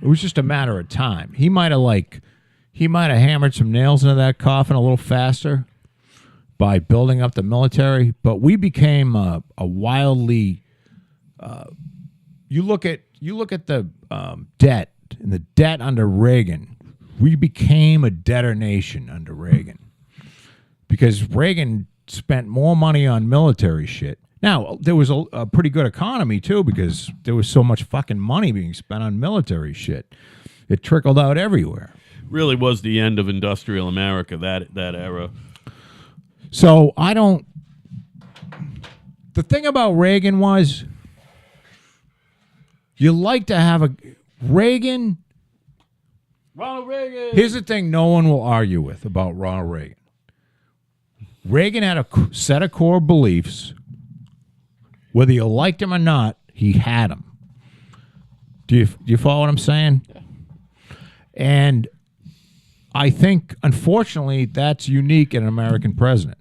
It was just a matter of time. He might have hammered some nails into that coffin a little faster by building up the military, but we became a wildly. You look at the debt, and the debt under Reagan. We became a debtor nation under Reagan because Reagan spent more money on military shit. Now, there was a pretty good economy, too, because there was so much fucking money being spent on military shit. It trickled out everywhere. Really was the end of industrial America, that era. So, the thing about Reagan was, you like to have Ronald Reagan. Here's the thing no one will argue with about Ronald Reagan. Reagan had a set of core beliefs. Whether you liked him or not, he had them. Do you follow what I'm saying? Yeah. And I think, unfortunately, that's unique in an American president.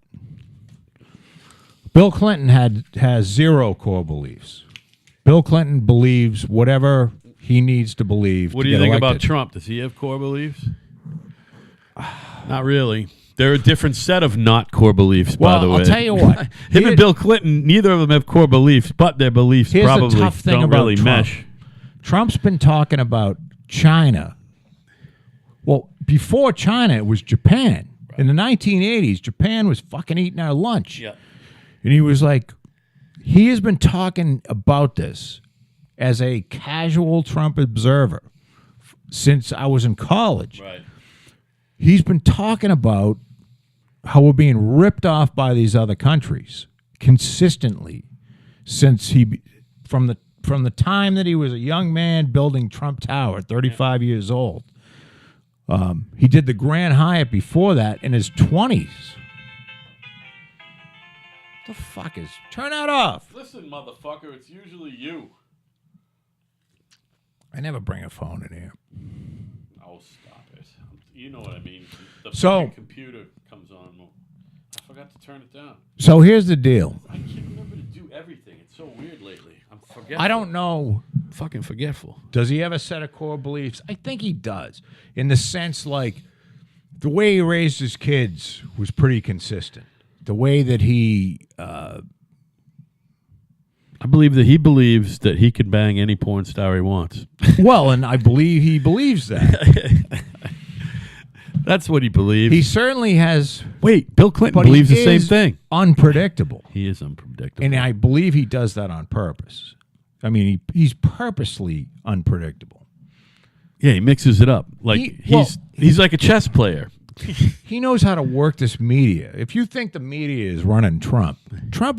Bill Clinton has 0 core beliefs. Bill Clinton believes whatever he needs to believe. What do you think about Trump? Does he have core beliefs? Not really. They're a different set of not core beliefs, by the way. I'll tell you what. Him and Bill Clinton, neither of them have core beliefs, but their beliefs probably don't really mesh. Trump's been talking about China. Well, before China, it was Japan. Right. In the 1980s, Japan was fucking eating our lunch. Yeah. And he was like, he has been talking about this as a casual Trump observer since I was in college. Right. He's been talking about how we're being ripped off by these other countries consistently since from the time that he was a young man building Trump Tower, 35 years old. He did the Grand Hyatt before that in his 20s. What the fuck is... Turn that off. Listen, motherfucker, it's usually you. I never bring a phone in here. Oh, stop it. You know what I mean. The fucking computer comes on. I forgot to turn it down. So here's the deal. I can't remember to do everything. It's so weird lately. I'm forgetful. I don't know. Fucking forgetful. Does he have a set of core beliefs? I think he does. In the sense, like, the way he raised his kids was pretty consistent. The way that he... I believe that he believes that he can bang any porn star he wants. Well, and I believe he believes that. That's what he believes. He certainly has... Wait, Bill Clinton believes the same thing. Unpredictable. He is unpredictable. And I believe he does that on purpose. I mean, he's purposely unpredictable. Yeah, he mixes it up. Like he's like a chess player. He knows how to work this media. If you think the media is running Trump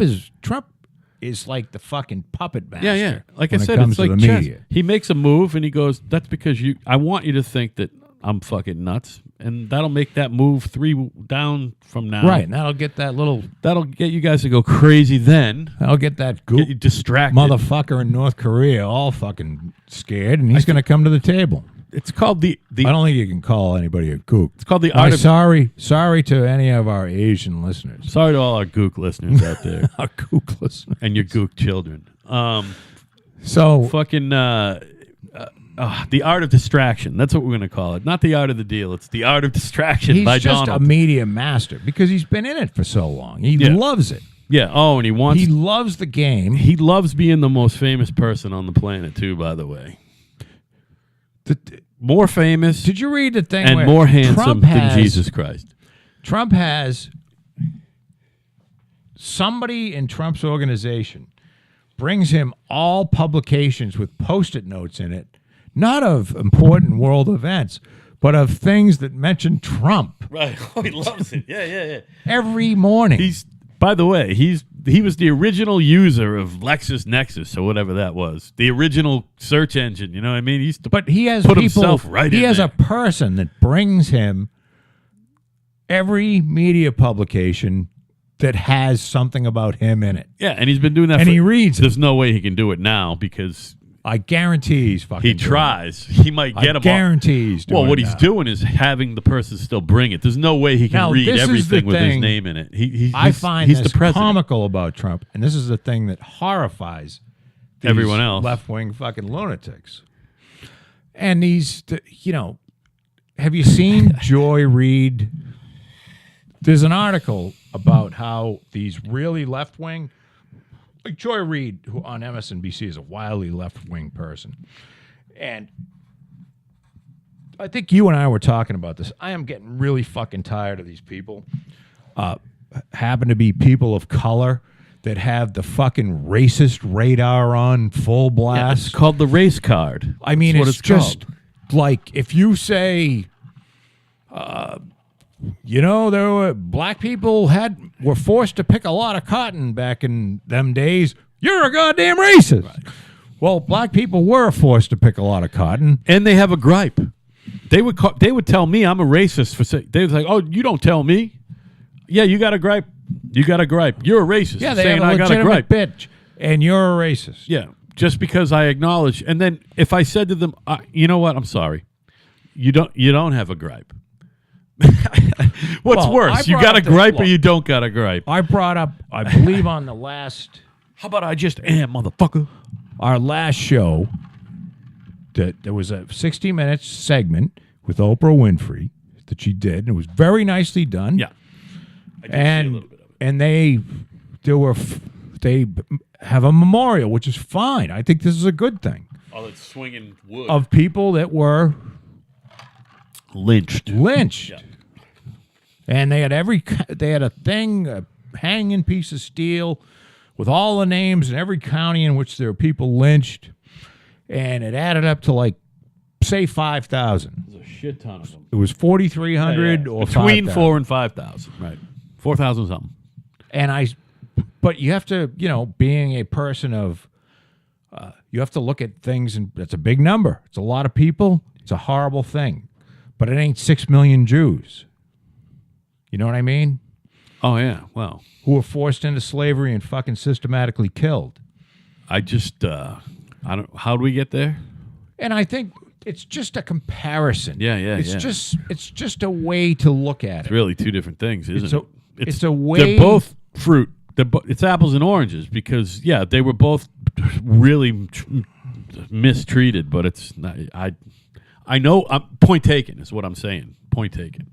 is like the fucking puppet master. Yeah. Like I said, it's like chess. He makes a move and he goes, "That's because I want you to think that I'm fucking nuts, and that'll make that move 3 down from now. Right, and that'll get you guys to go crazy. Then that'll get that get you distracted. motherfucker in North Korea all fucking scared, and he's going to come to the table. It's called the. I don't think you can call anybody a gook. It's called the art of. Sorry to any of our Asian listeners. Sorry to all our gook listeners out there. Our gook listeners And your gook children. So fucking the art of distraction. That's what we're going to call it. Not the art of the deal. It's the art of distraction he's by just Donald. a media master because he's been in it for so long. He loves it. Yeah. Oh, and He loves the game. He loves being the most famous person on the planet too. By the way, more famous. Did you read the thing? And where more handsome than Jesus Christ. Trump has somebody in Trump's organization brings him all publications with Post-it notes in it, not of important world events, but of things that mention Trump. Right. Oh, he loves it. Yeah. Every morning. By the way, he was the original user of LexisNexis or whatever that was. The original search engine. You know what I mean? But he has put people. Himself right he in has there. a person that brings him every media publication that has something about him in it. Yeah, and he's been doing that. And he reads it. There's no way he can do it now because I guarantee he's fucking he doing tries. He might it. get him. I guarantee he's doing Well, what it he's now. doing is having the person still bring it. There's no way he can Now, read this is the everything with his thing name in it. I find he's this the president. comical about Trump, and this is the thing that horrifies these Everyone else. left-wing fucking lunatics. And these, have you seen Joy Reid? There's an article about how these really left-wing, like Joy Reid, who on MSNBC is a wildly left-wing person, and I think you and I were talking about this. I am getting really fucking tired of these people. Happen to be people of color that have the fucking racist radar on full Yeah, blast. it's called the race card. I mean, That's what it's just called. like if you say, there were black people were forced to pick a lot of cotton back in them days. You're a goddamn racist. Right. Well, black people were forced to pick a lot of cotton, and they have a gripe. They would tell me I'm a racist for saying. They was like, "Oh, you don't tell me." Yeah, you got a gripe. You got a gripe. You're a racist. yeah, they saying have a I got a legitimate gripe. bitch, and you're a racist. Yeah, just because I acknowledge, and then if I said to them, you know what? I'm sorry. You don't have a gripe. What's Well, worse? You got a gripe or you don't got a gripe? I brought up, I believe, on the last. How about I just am, motherfucker? Our last show, that there was a 60 minutes segment with Oprah Winfrey that she did, and it was very nicely done. Yeah, I did see a little bit of it. And they have a memorial, which is fine. I think this is a good thing Oh, it's swinging wood. of people that were lynched. lynched, and they had a thing, a hanging piece of steel with all the names in every county in which there were people lynched, and it added up to like say 5,000. There's a shit ton of them. It was 4,300 or between 5,000. 4,000 and 5,000, right? 4,000 something. And but you have to, being a person of, you have to look at things, and that's a big number. It's a lot of people. It's a horrible thing, but it ain't 6 million Jews. You know what I mean? Oh yeah. Well, Who were forced into slavery and fucking systematically killed. I just I don't. How do we get there? And I think it's just a comparison. Yeah. It's just a way to look at It's it. really two different things, isn't it? It's a way. They're both fruit. It's apples and oranges because they were both really mistreated. But it's not. I know. Point taken is what I'm saying. Point taken.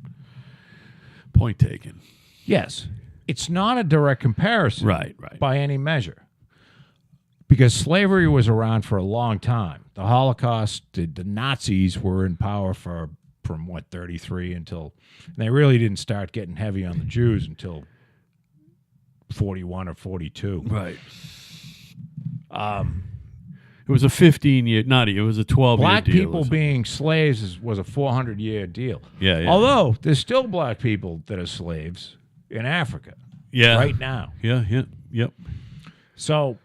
Point taken. Yes, it's not a direct comparison, Right. by any measure, because slavery was around for a long time. The Holocaust, the Nazis were in power from 33 until, and they really didn't start getting heavy on the Jews until 41 or 42. Right. It was a 15-year, it was a 12-year deal. Black people being slaves was a 400-year deal. Yeah. Although there's still black people that are slaves in Africa. Yeah. Right now. Yeah. Yep. So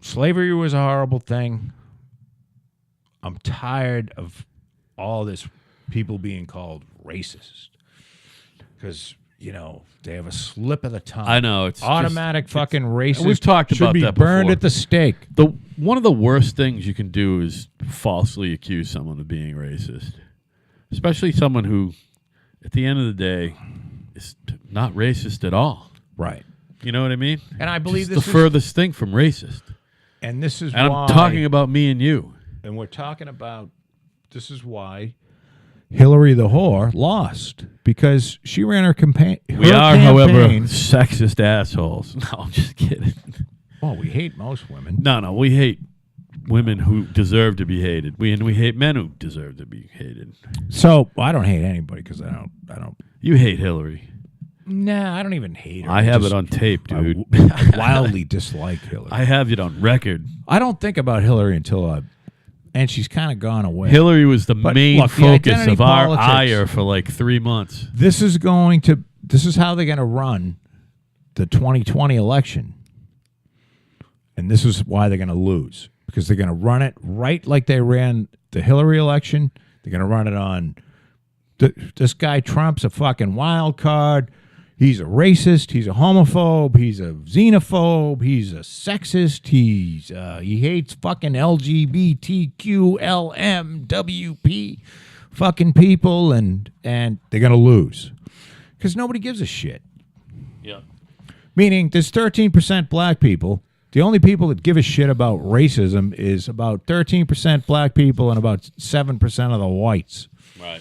slavery was a horrible thing. I'm tired of all this people being called racist because they have a slip of the tongue. I know, it's automatic fucking racist. We've talked should about be that burned before. at the stake. One of the worst things you can do is falsely accuse someone of being racist, especially someone who, at the end of the day, is not racist at all. Right. You know what I mean? And I believe Just this the is furthest thing from racist. And this is and why I'm talking about me and you. And we're talking about this is why Hillary the whore lost because she ran her campaign. We are, however, sexist assholes. No, I'm just kidding. Well, we hate most women. No, we hate women who deserve to be hated. We hate men who deserve to be hated. So I don't hate anybody because I don't. You hate Hillary. Nah, I don't even hate her. I have it on tape, dude. I wildly dislike Hillary. I have it on record. I don't think about Hillary until and she's kind of gone away. Hillary was the main look, the focus identity of our politics- ire for like 3 months. This is how they're going to run the 2020 election. And this is why they're going to lose. Because they're going to run it right like they ran the Hillary election. They're going to run it on, this guy Trump's a fucking wild card. He's a racist. He's a homophobe. He's a xenophobe. He's a sexist. He hates fucking LGBTQLMWP fucking people. And they're going to lose. Because nobody gives a shit. Yeah. Meaning there's 13% black people. The only people that give a shit about racism is about 13% black people and about 7% of the whites. Right.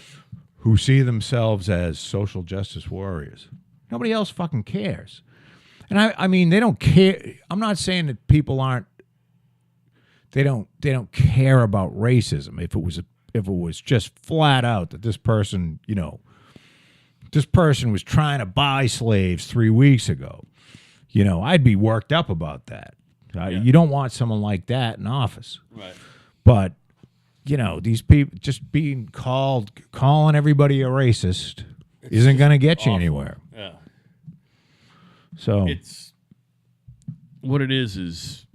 Who see themselves as social justice warriors. Nobody else fucking cares. And I mean, they don't care. I'm not saying that people aren't, they don't care about racism. If it was just flat out that this person, this person was trying to buy slaves 3 weeks ago, I'd be worked up about that. You don't want someone like that in office. Right. But, these people just calling everybody a racist isn't going to get you anywhere. Yeah. So It's what it is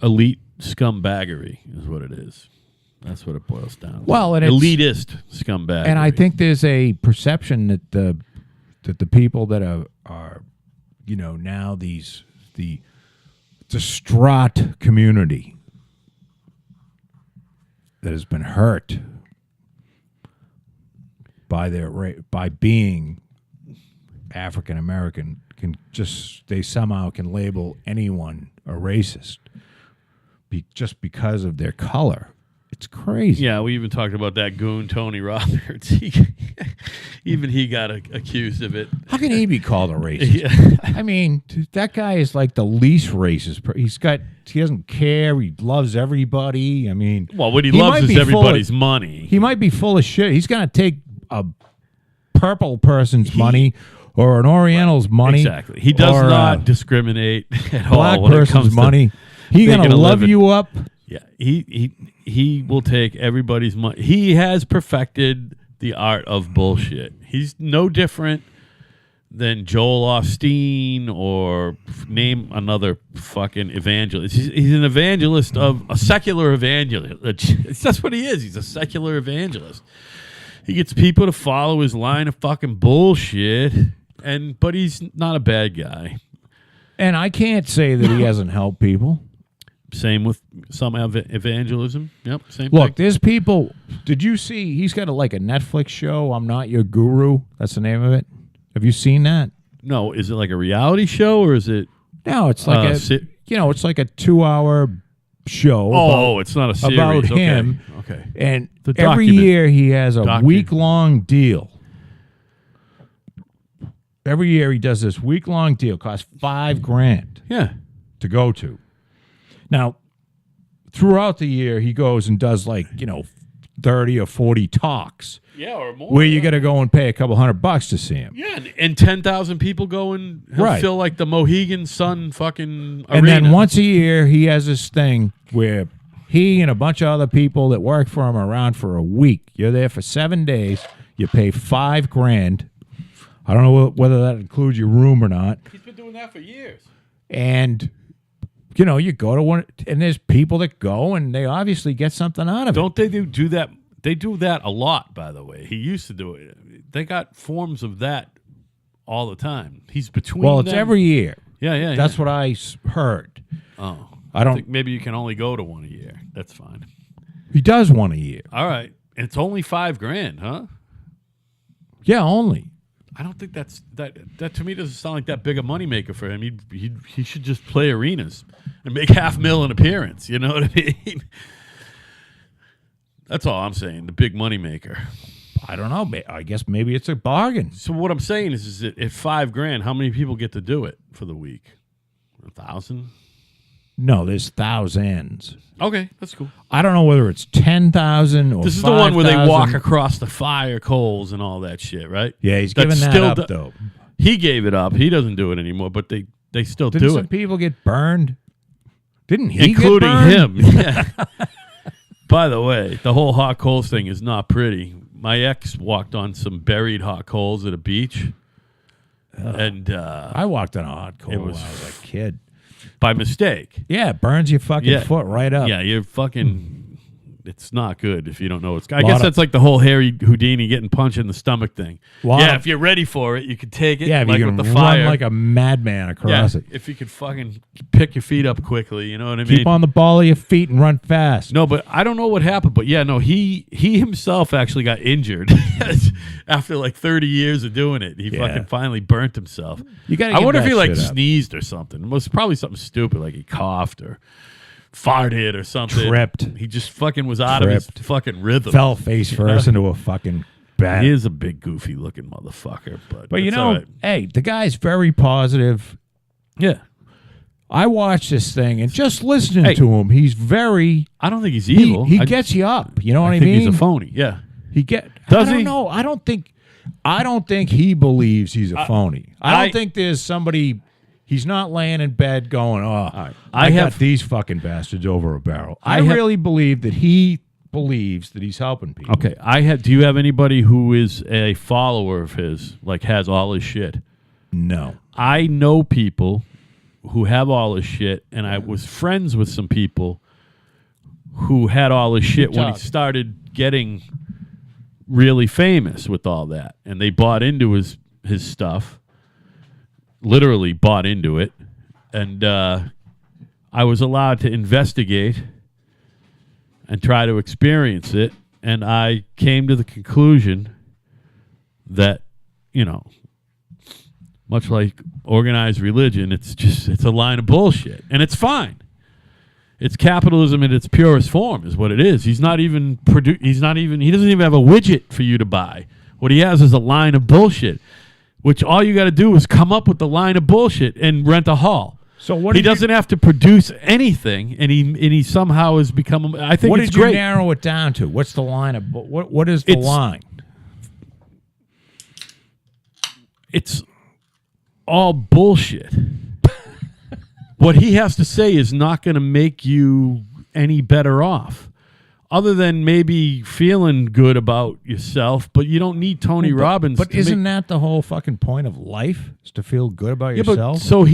elite scumbaggery is what it is. That's what it boils down to. Well, and elitist scumbaggery. And I think there's a perception that the people that are now the distraught community that has been hurt by being African American they somehow can label anyone a racist just because of their color. It's crazy. Yeah, we even talked about that goon Tony Roberts. Even he got accused of it. How can he be called a racist? Yeah. I mean, that guy is like the least racist. He doesn't care. He loves everybody. I mean, Well, what he loves is everybody's money. He might be full of shit. He's going to take a purple person's money or an Oriental's money. Exactly. He does not discriminate at all. Black when it person's comes to money. He's going to love you up. Yeah, he will take everybody's money. He has perfected the art of bullshit. He's no different than Joel Osteen or name another fucking evangelist. He's an evangelist of a secular evangelist. That's what he is. He's a secular evangelist. He gets people to follow his line of fucking bullshit, but he's not a bad guy. And I can't say that he hasn't helped people. Same with some evangelism. Yep, same Look, thing. there's people. Did you see? He's got a Netflix show. I'm Not Your Guru. That's the name of it. Have you seen that? No, is it like a reality show or is it? No, it's like it's like a 2-hour show. Oh, it's not a series. About him. Okay. And The every document. year he has a week-long deal. Every year he does this week-long deal. Costs $5,000 Yeah. to go to. Now, throughout the year, he goes and does 30 or 40 talks. Yeah, or more. Where you got to go and pay a couple $100 to see him. Yeah, and 10,000 people go and he'll fill like the Mohegan Sun fucking arena. And then once a year, he has this thing where he and a bunch of other people that work for him are around for a week. You're there for 7 days. You pay $5,000. I don't know whether that includes your room or not. He's been doing that for years. And you go to one, and there's people that go, and they obviously get something out of it. Don't they do that They do that a lot, by the way. He used to do it. They got forms of that all the time. He's between Well, it's them. every year. Yeah. That's what I heard. Oh. I don't think maybe you can only go to one a year. That's fine. He does one a year. All right. It's only $5,000, huh? Yeah, only. I don't think that to me doesn't sound like that big a moneymaker for him. He should just play arenas and make $500,000 an appearance. You know what I mean? That's all I'm saying. The big moneymaker. I don't know. I guess maybe it's a bargain. So what I'm saying is that at $5,000, how many people get to do it for the week? 1,000? No, there's thousands. Okay, that's cool. I don't know whether it's 10,000 or This is the one where they 5,000. walk across the fire coals and all that shit, right? Yeah, he's That's giving that still up, though. He gave it up. He doesn't do it anymore, but they still Didn't do some it. people get burned? Didn't he Including get burned? him. Yeah. By the way, the whole hot coals thing is not pretty. My ex walked on some buried hot coals at a beach. And I walked on a hot coal when was- I was a kid. by mistake. Yeah, it burns your fucking foot right up. Yeah, you're fucking... It's not good if you don't know what's... I Lot guess of- that's like the whole Harry Houdini getting punched in the stomach thing. Lot Yeah, of- if you're ready for it, you can take it. Yeah, if like you can with the run fire. like a madman across it. If you could fucking pick your feet up quickly, you know what I Keep mean? on the ball of your feet and run fast. No, but I don't know what happened. But yeah, no, he himself actually got injured after like 30 years of doing it. He fucking finally burnt himself. You gotta I give wonder if that he like shit up. sneezed or something. It was probably something stupid, like he coughed or farted or something. Tripped. He just fucking was out of his Tripped. fucking rhythm. Fell face first into a fucking bat. He is a big, goofy looking motherfucker. But you it's know, all right. hey, the guy's very positive. Yeah. I watched this thing and just listening Hey. to him, he's very. I don't think he's evil. He I gets you up. You know what I think mean? he's a phony. Yeah. He get. Does I don't he? know. I don't think he believes he's a phony. I don't think there's somebody. He's not laying in bed going, "Oh, right. I I got have- these fucking bastards over a barrel." I have- really believe that he believes that he's helping people. Okay. Do you have anybody who is a follower of his, like has all his shit? No. I know people who have all his shit, and I was friends with some people who had all his shit when he talking. started getting really famous with all that, and they bought into his stuff, literally bought into it, and I was allowed to investigate and try to experience it, and I came to the conclusion that, you know, much like organized religion, it's a line of bullshit, and it's fine. It's capitalism in its purest form, is what it is. He doesn't even have a widget for you to buy. What he has is a line of bullshit, which all you got to do is come up with the line of bullshit and rent a hall. So what? He doesn't have to produce anything, and he somehow has become. I think What it's did you great. narrow it down to? What's the line of? What is the It's- line? It's all bullshit. What he has to say is not going to make you any better off, other than maybe feeling good about yourself. But you don't need Tony Robbins. But to isn't make, that the whole fucking point of life? Is to feel good about yeah, yourself? but so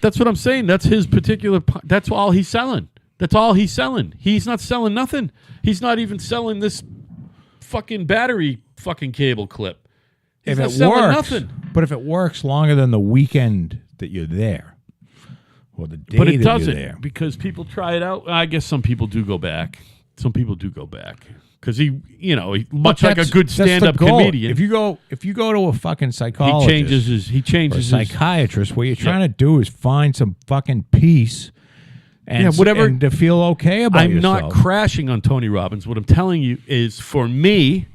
that's what I'm saying. That's his particular. That's all he's selling. That's all he's selling. He's not selling nothing. He's not even selling this fucking battery fucking cable clip. He's if not it selling works, nothing. but if it works longer than the weekend that you're there, or the day But it that doesn't, you're there, because people try it out. I guess some people do go back. Some people do go back because he much like a good that's the stand-up goal. comedian. If you go to a fucking he psychologist, changes his psychiatrist, what you're trying to do is find some fucking peace, and whatever. and to feel okay about I'm yourself. not crashing on Tony Robbins. What I'm telling you is, for me,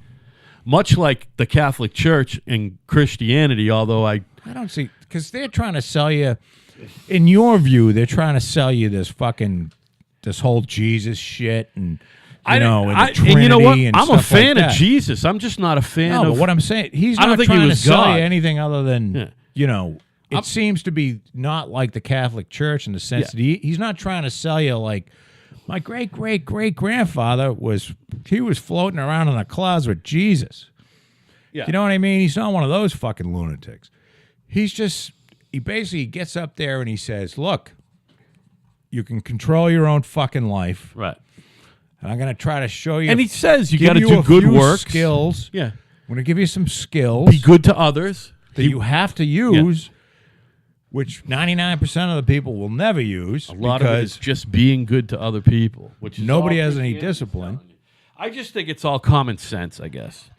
much like the Catholic Church and Christianity, although I don't see, because they're trying to sell you. In your view, they're trying to sell you this whole Jesus shit, and and the Trinity and you know what? and I'm a stuff like fan of that. Jesus. I'm just not a fan No, of but what I'm saying, he's I don't not think he trying to was sell God. you anything other than Yeah. It seems to be not like the Catholic Church in the sense that he's not trying to sell you like my great grandfather was floating around in the clouds with Jesus. Yeah. You know what I mean? He's not one of those fucking lunatics. He basically gets up there and he says, "Look, you can control your own fucking life, right. And I'm going to try to show you. And he says you give got to you do a good few work. skills. Yeah. I'm going to give you some skills. Be good to others. that you have to use, which 99% of the people will never use. A lot of it is just being good to other people, which is nobody all has any Christianity's discipline. telling you. I just think it's all common sense, I guess.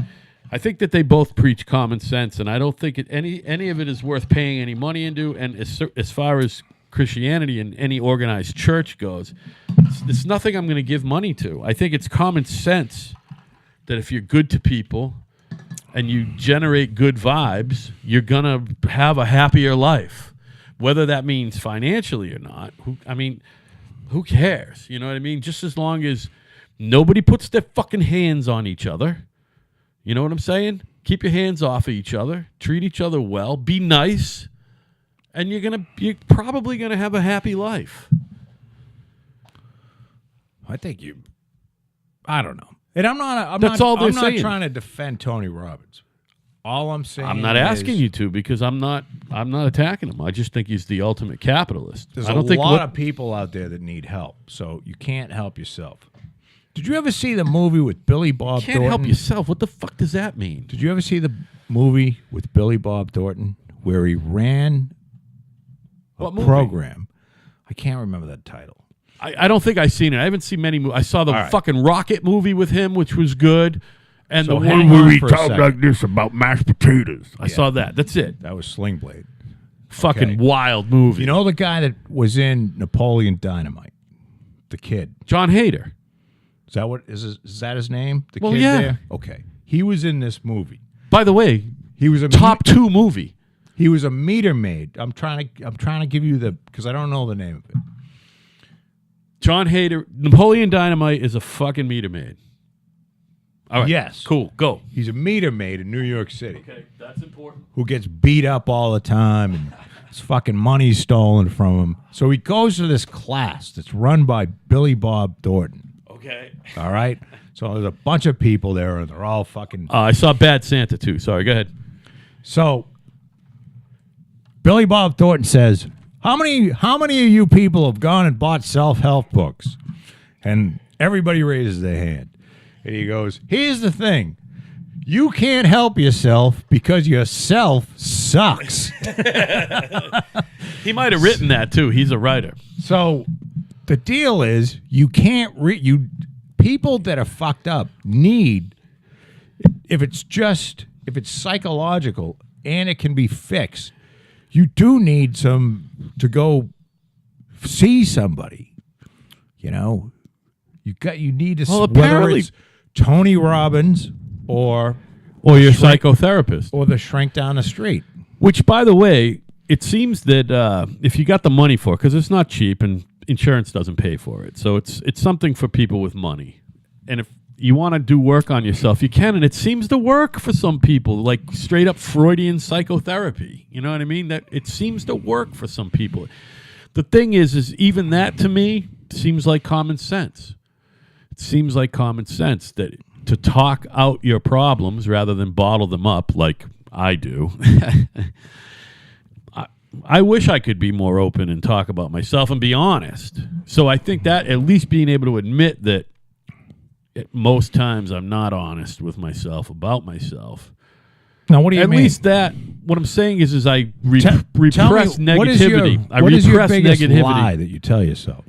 I think that they both preach common sense, and I don't think any of it is worth paying any money into. And as far as Christianity and any organized church goes, it's nothing I'm going to give money to. I think it's common sense that if you're good to people and you generate good vibes, you're going to have a happier life. Whether that means financially or not, who cares? You know what I mean? Just as long as nobody puts their fucking hands on each other. You know what I'm saying? Keep your hands off of each other. Treat each other well. Be nice. And you're probably gonna have a happy life. I think I don't know. And I'm not trying to defend Tony Robbins. All I'm saying I'm not asking you to, because I'm not attacking him. I just think he's the ultimate capitalist. There's I don't a think lot of people out there that need help, so you can't help yourself. Did you ever see the movie with Billy Bob can't Thornton? help yourself. What the fuck does that mean? Did you ever see the movie with Billy Bob Thornton where he ran a program? I can't remember that title. I don't think I've seen it. I haven't seen many movies. I saw the fucking Rocket movie with him, which was good. And So the hang one where on he for a talked second. like this about mashed potatoes. I saw that. That's it. That was Sling Blade. Fucking Okay. wild movie. You know the guy that was in Napoleon Dynamite? The kid. John Hader. Is that his name? The Well, kid yeah. there? Okay. He was in this movie. By the way, He was a top 2 movie. He was a meter maid. I'm trying to give you because I don't know the name of it. John Hader. Napoleon Dynamite is a fucking meter maid. All right. Yes. Cool. Go. He's a meter maid in New York City Okay, that's important. who gets beat up all the time and his fucking money's stolen from him. So he goes to this class that's run by Billy Bob Thornton. Okay. All right? So there's a bunch of people there and they're all fucking... I saw Bad Santa too. Sorry. Go ahead. So Billy Bob Thornton says, How many of you people have gone and bought self-help books? And everybody raises their hand. And he goes, here's the thing. You can't help yourself because yourself sucks. He might have written that too. He's a writer. So the deal is you can't people that are fucked up need, if it's psychological and it can be fixed, you do need to go see somebody. You know, you need to, Well, whether apparently- it's Tony Robbins or your psychotherapist. or the shrink down the street. Which, by the way, it seems that if you got the money for it, because it's not cheap and insurance doesn't pay for it, so it's something for people with money. And if you want to do work on yourself, you can, and it seems to work for some people, like straight up Freudian psychotherapy. You know what I mean? That it seems to work for some people. The thing is even that to me seems like common sense. It seems like common sense that to talk out your problems rather than bottle them up like I do. I wish I could be more open and talk about myself and be honest. So I think that at least being able to admit that at most times I'm not honest with myself about myself. Now, what do you mean? At least that, what I'm saying is I repress negativity. What is your biggest lie that you tell yourself?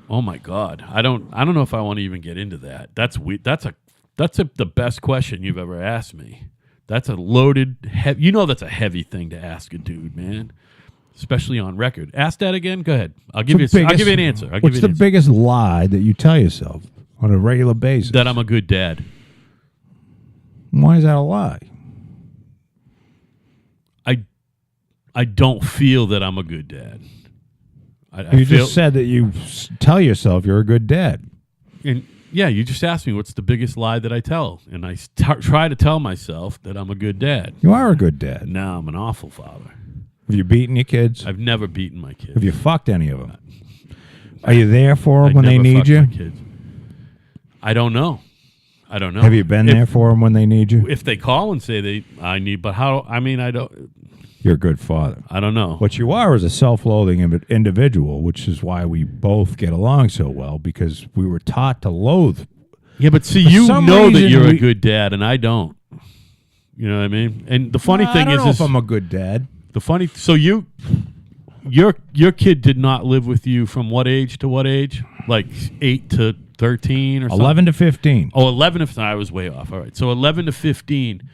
Oh my God, I don't know if I want to even get into that. That's weird. That's the best question you've ever asked me. That's a loaded, that's a heavy thing to ask a dude, man. Especially on record. Ask that again. Go ahead. I'll give you an answer. What's the biggest lie that you tell yourself on a regular basis? That I'm a good dad. Why is that a lie? I don't feel that I'm a good dad. You just said that you tell yourself you're a good dad. And yeah, you just asked me what's the biggest lie that I tell, and I try to tell myself that I'm a good dad. You are a good dad. No, I'm an awful father. Have you beaten your kids? I've never beaten my kids. Have you fucked any of them? Are you there for them when they never need fucked you? my kids. I don't know. Have you been there for them when they need you? If they call and say I need, but how? I mean, I don't. you're a good father. I don't know. What you are is a self-loathing individual, which is why we both get along so well, because we were taught to loathe. Yeah, but see, For you some know that reason you're a we- good dad, and I don't. You know what I mean? And the funny thing I don't know is if I'm a good dad. the funny. So your kid did not live with you from what age to what age? Like 8 to 13 or something? 11 to 15. Oh, 11 to... I was way off. All right. So 11 to 15.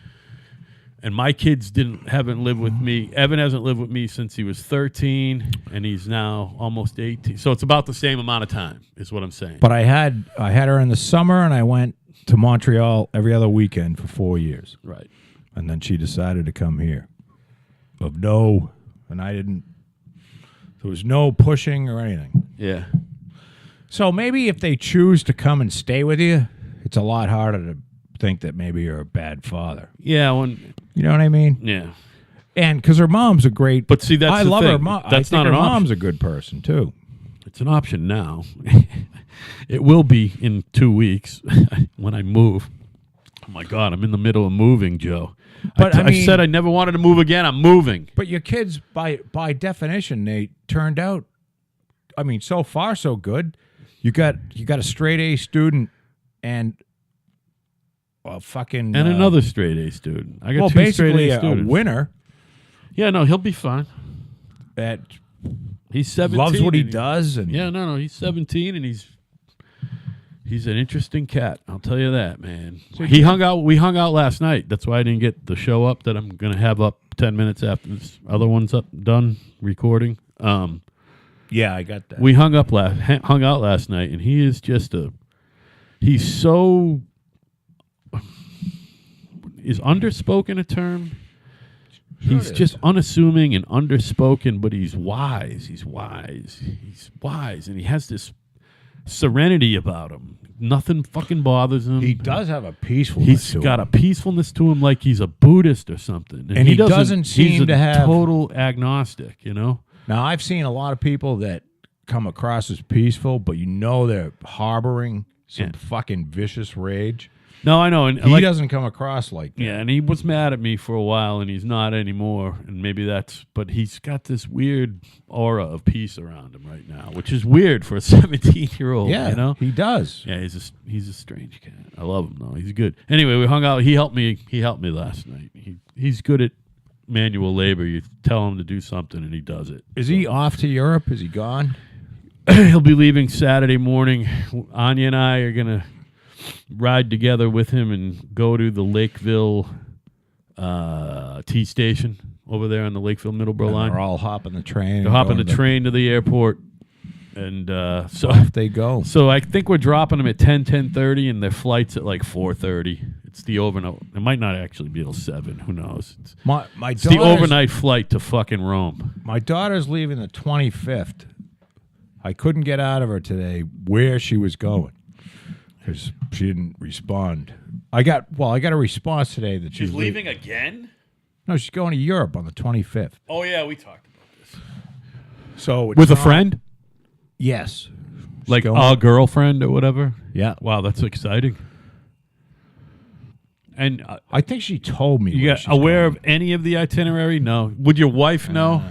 And my kids haven't lived with me. Evan hasn't lived with me since he was 13, and he's now almost 18. So it's about the same amount of time, is what I'm saying. But I had her in the summer, and I went to Montreal every other weekend for 4 years. Right. And then she decided to come here. And I didn't... There was no pushing or anything. Yeah. So maybe if they choose to come and stay with you, it's a lot harder to think that maybe you're a bad father. Yeah. You know what I mean? Yeah. And because her mom's a great... But see, that's I the love thing. her mom. That's I think not her an option. mom's a good person, too. It's an option now. It will be in 2 weeks when I move. Oh, my God. I'm in the middle of moving, Joe. But I I mean- said I never wanted to move again. I'm moving. But your kids, by definition, they turned out... I mean, so far, so good. You got a straight A student and a fucking... And another straight A student. I got well, two straight basically A a students. winner Yeah, no, he'll be fine. that He's 17. loves what he and does. And Yeah, no, he's 17 and he's an interesting cat. I'll tell you that, man. We hung out last night. That's why I didn't get the show up that I'm going to have up 10 minutes after this other one's up done recording. yeah, I got that. We hung out last night, and he is just he's so... Is underspoken a term? Sure He's it just is. unassuming and underspoken, but he's wise. He's wise. He's wise, and he has this serenity about him. Nothing fucking bothers him. He does have a peacefulness He's to got him. a peacefulness to him, like he's a Buddhist or something. And he doesn't seem he's a to have- total agnostic. You know. Now, I've seen a lot of people that come across as peaceful, but you know they're harboring some Yeah. fucking vicious rage. No, I know, and He like, doesn't come across like that. yeah, and he was mad at me for a while, and he's not anymore. And maybe that's, but he's got this weird aura of peace around him right now, which is weird for a 17-year-old. Yeah, you know. he does. Yeah, he's a strange cat. I love him though. He's good. Anyway, we hung out. He helped me last night. He's good at manual labor. You tell him to do something and he does it. Is he off to Europe? Is he gone? He'll be leaving Saturday morning. Anya and I are gonna ride together with him and go to the Lakeville T station over there on the Lakeville Middleborough And line. they're all hopping the train. They'll hop on the train to the airport, and so Off they go. So I think we're dropping them at 10:30, and their flight's at like 4:30. It's the overnight. It might not actually be till 7. Who knows? My It's the daughter's- overnight flight to fucking Rome. My daughter's leaving the 25th. I couldn't get out of her today where she was going because she didn't respond. I got a response today that she's leaving. again? No, she's going to Europe on the 25th. Oh yeah, we talked about this. So it's With a not- friend, Yes. She's like going- a girlfriend or whatever. Yeah. Wow, that's exciting. And I think she told me. you where got she's aware going. of any of the itinerary? No. Would your wife know?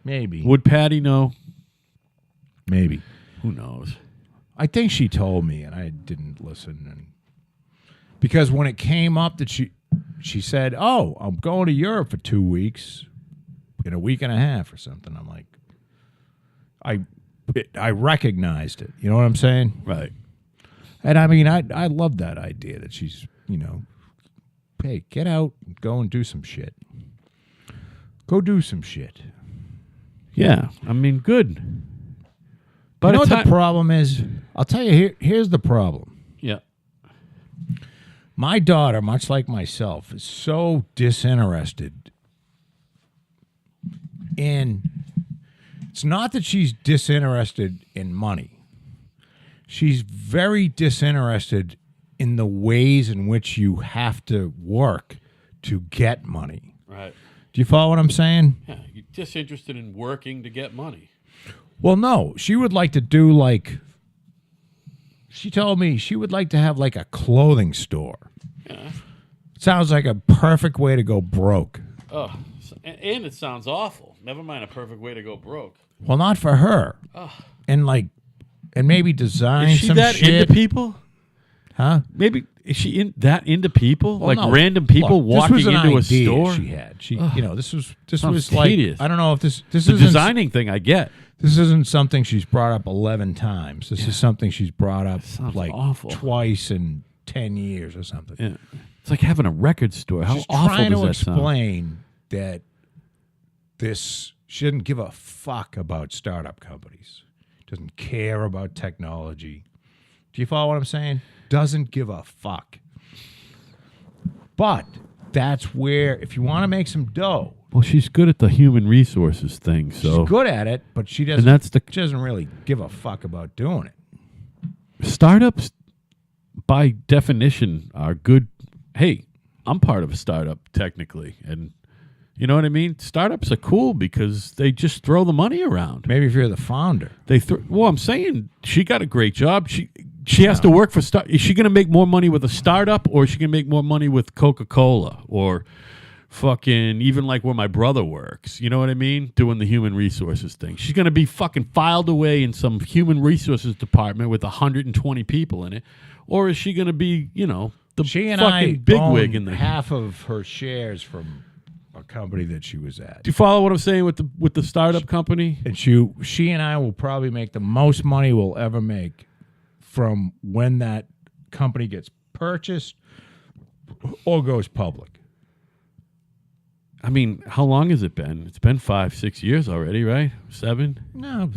Maybe. Would Patty know? Maybe. Who knows? I think she told me, and I didn't listen. And because when it came up that she said, "Oh, I'm going to Europe for 2 weeks, in a week and a half or something," I'm like, I recognized it. You know what I'm saying? Right. And I mean, I love that idea that she's, hey, get out, and go and do some shit. Go do some shit. Yeah. I mean, good. But You know what the problem is? I'll tell you, here's the problem. Yeah. My daughter, much like myself, is so disinterested in... It's not that she's disinterested in money. She's very disinterested in the ways in which you have to work to get money. Right. Do you follow what I'm saying? Yeah. You're just interested in working to get money. Well, no. She would like to do like... She told me she would like to have like a clothing store. Yeah. Sounds like a perfect way to go broke. Oh, And it sounds awful. Never mind a perfect way to go broke. Well, not for her. And maybe design Is she some that shit. into people? Huh? Maybe is she that into people? Well, like no. random people Look, walking this was an into a idea store? She had. This Sounds was like tedious. I don't know if this The isn't designing thing I get. this isn't something she's brought up 11 times. This is something she's brought up Sounds like awful. twice in 10 years or something. Yeah. It's like having a record store. How She's awful trying does to that sound? explain that she doesn't give a fuck about startup companies. Doesn't care about technology. Do you follow what I'm saying? Doesn't give a fuck. But that's where, if you want to make some dough, Well, she's good at the human resources thing, so she's good at it, but she doesn't. that's the- she doesn't really give a fuck about doing it. startups, by definition, are good. Hey, I'm part of a startup technically, and you know what I mean. Startups are cool because they just throw the money around. Maybe if you're the founder. Well, I'm saying she got a great job. She has to work for Is she going to make more money with a startup, or is she going to make more money with Coca-Cola, or fucking even like where my brother works? You know what I mean? Doing the human resources thing. She's going to be fucking filed away in some human resources department with 120 people in it, or is she going to be, the She and fucking I bigwig in owned the half of her shares from a company that she was at. Do you follow what I'm saying with the startup company? And she and I will probably make the most money we'll ever make from when that company gets purchased or goes public. I mean, how long has it been? It's been 5-6 years already, right? 7? No,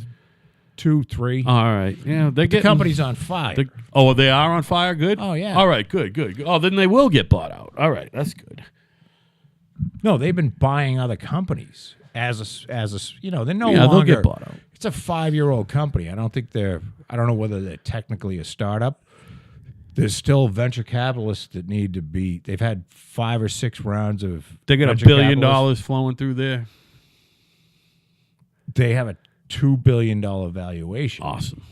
2, 3. All right. Yeah, they the get company's on fire. They are on fire. Good. Oh, yeah. All right. Good. Oh, then they will get bought out. All right, that's good. No, they've been buying other companies they're no Yeah, longer. they'll get bought out. It's a 5-year-old company. I don't know whether they're technically a startup. There's still venture capitalists that need to be. They've had 5 or 6 rounds of. They got venture $1 billion capitalists. flowing through there. They have a $2 billion valuation. Awesome.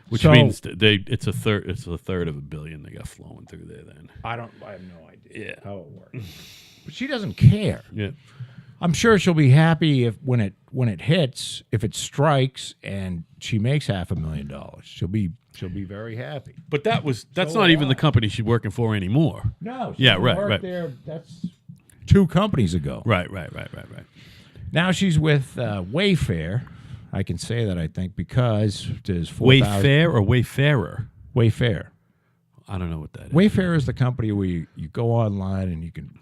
Which So- means it's a third of $1 billion they got flowing through there. Then I have no idea Yeah. how it works. But she doesn't care. yeah. I'm sure she'll be happy when it hits, if it strikes and she makes $500,000. She'll be very happy. But that's So not even am the I. company she's working for anymore. No, she Yeah, didn't right, work right. there. That's 2 companies ago. Right. Now she's with Wayfair. I can say that, I think, because there's 4,000. Wayfair or Wayfarer? Wayfair. I don't know what that is. Wayfair is the company where you go online and you can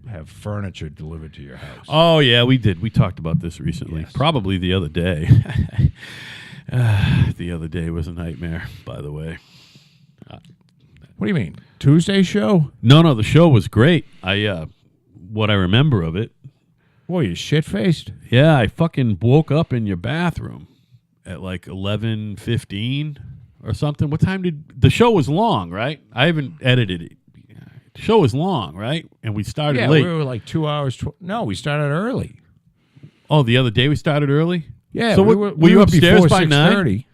have furniture delivered to your house. Oh, yeah, we did. We talked about this recently. Yes. Probably the other day. The other day was a nightmare, by the way. What do you mean? Tuesday show? No, the show was great. What I remember of it, Boy, you shit-faced? yeah, I fucking woke up in your bathroom at like 11:15 or something. What time the show was long, right? I haven't edited it. The show was long, right? And we started Yeah, late. we were like 2 hours. No, we started early. Oh, the other day we started early? Yeah, So we were you upstairs before by 9? 6:30.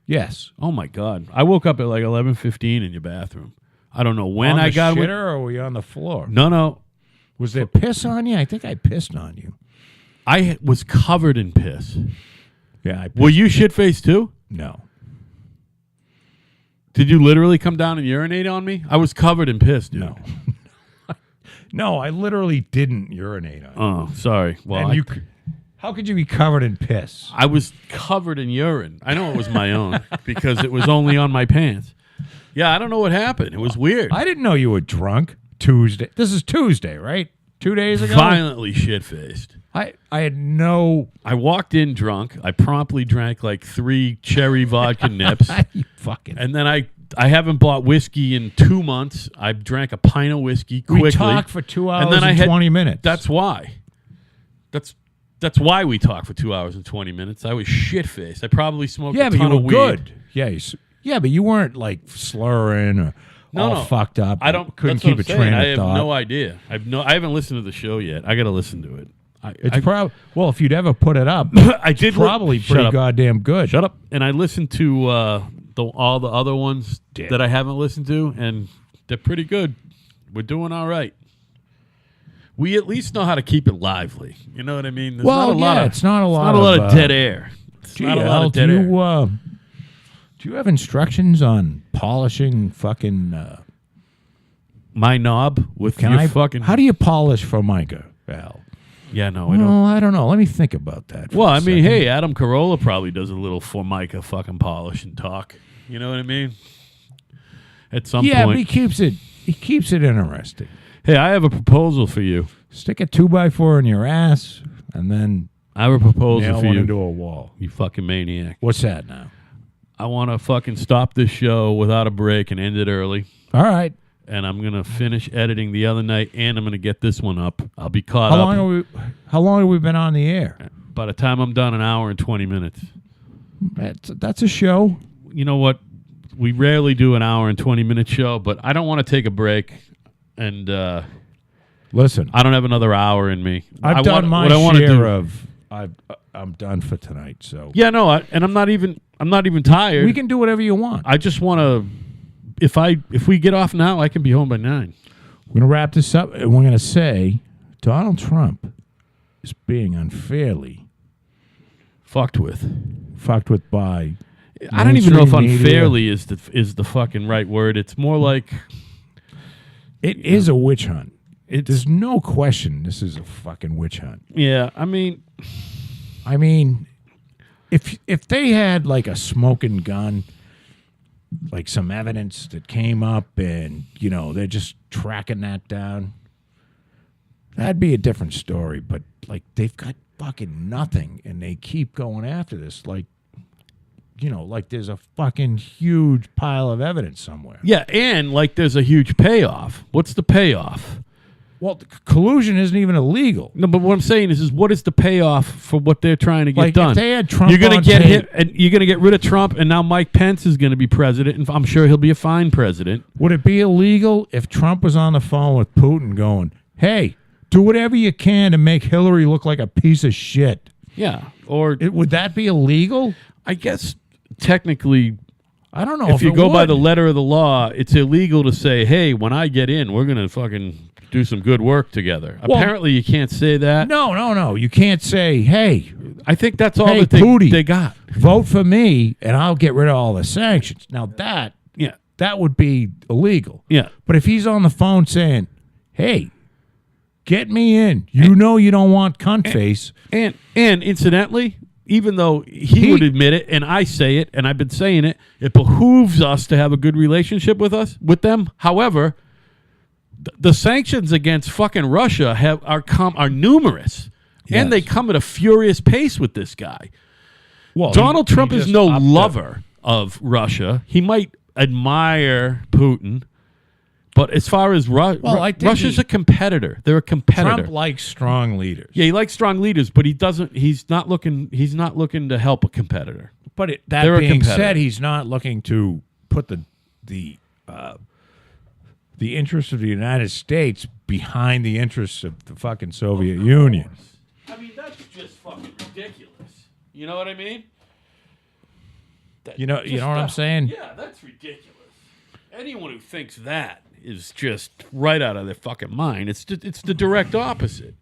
Yes. Oh my God! I wook up at like 11:15 in your bathroom. I don't know when on I the got. shitter, or were you on the floor? No. Was there piss on you? I think I pissed on you. I was covered in piss. Yeah, I pissed. Were you shit faced too? No. Did you literally come down and urinate on me? I was covered in piss, dude. No. No, I literally didn't urinate on you. Oh, sorry. Well, And how could you be covered in piss? I was covered in urine. I know it was my own because it was only on my pants. Yeah, I don't know what happened. It was weird. I didn't know you were drunk Tuesday. This is Tuesday, right? 2 days ago? Violently shit faced. I had no... I walked in drunk. I promptly drank like 3 cherry vodka nips. You fucking... And then I haven't bought whiskey in 2 months. I drank a pint of whiskey quickly. We talked for 2 hours and then and 20 minutes. That's why. That's why we talked for 2 hours and 20 minutes. I was shit faced. I probably smoked a but ton you of were weed. good. Yeah, but you weren't like slurring or all fucked up. I don't. Couldn't that's what keep a I'm train saying. of I have thought. no idea. I haven't listened to the show yet. I got to listen to it. It's probably well. If you'd ever put it up, I did probably Shut pretty up. goddamn good. Shut up. And I listened to all the other ones Damn. that I haven't listened to, and they're pretty good. We're doing all right. we at least know how to keep it lively. You know what I mean? There's Well, not a lot of, it's not a lot of dead air. It's not a lot of dead air. Do you have instructions on polishing fucking my knob with fucking... How do you polish Formica, Al? Yeah, no, I don't. I don't know. Let me think about that. Well, I mean, hey, Adam Carolla probably does a little Formica fucking polish and talk. You know what I mean? At some point. Yeah, but he keeps it interesting. Hey, I have a proposal for you. Stick a 2x4 in your ass and then I have a proposal nail for one you. into a wall. You fucking maniac. What's that now? I want to fucking stop this show without a break and end it early. All right. And I'm going to finish editing the other night, and I'm going to get this one up. I'll be caught How up. long have we been on the air? By the time I'm done, an hour and 20 minutes. That's a show. You know what? We rarely do an hour and 20-minute show, but I don't want to take a break. And listen, I don't have another hour in me. I've done my share of. I'm done for tonight. So yeah, no, I'm not even tired. We can do whatever you want. I just want to. If we get off now, I can be home by 9. We're gonna wrap this up, and we're gonna say Donald Trump is being unfairly fucked with by. I don't even know if mainstream unfairly media. is the fucking right word. It's more like it is a witch hunt. There's no question this is a fucking witch hunt. Yeah, I mean, if they had like a smoking gun, like some evidence that came up, and they're just tracking that down, that'd be a different story. But like they've got fucking nothing, and they keep going after this like there's a fucking huge pile of evidence somewhere. Yeah, and like there's a huge payoff. What's the payoff? Well, collusion isn't even illegal. No, but what I'm saying is what is the payoff for what they're trying to get done? If they had Trump, you're going to get hit, and you're going to get rid of Trump, and now Mike Pence is going to be president, and I'm sure he'll be a fine president. Would it be illegal if Trump was on the phone with Putin going, "Hey, do whatever you can to make Hillary look like a piece of shit"? Yeah, or would that be illegal? I guess technically, I don't know. If you go by the letter of the law, it's illegal to say, "Hey, when I get in, we're going to fucking do some good work together." Well, apparently, you can't say that. No. You can't say, "Hey, I think that's all that they got. Vote for me, and I'll get rid of all the sanctions." Now that would be illegal. Yeah. But if he's on the phone saying, "Hey, get me in," you don't want cunt face. And incidentally, even though he would admit it, and I say it, and I've been saying it, it behooves us to have a good relationship with them. However, the sanctions against fucking Russia are numerous, and they come at a furious pace with this guy. Well, Donald Trump is no lover of Russia. He might admire Putin, but as far as Russia's a competitor. They're a competitor. Trump likes strong leaders. Yeah, he likes strong leaders, but he doesn't. He's not looking to help a competitor. But that being said, he's not looking to put the interests of the United States behind the interests of the fucking Soviet Union. I mean, that's just fucking ridiculous. You know what I mean? You know what I'm saying? Yeah, that's ridiculous. Anyone who thinks that is just right out of their fucking mind. It's the direct opposite.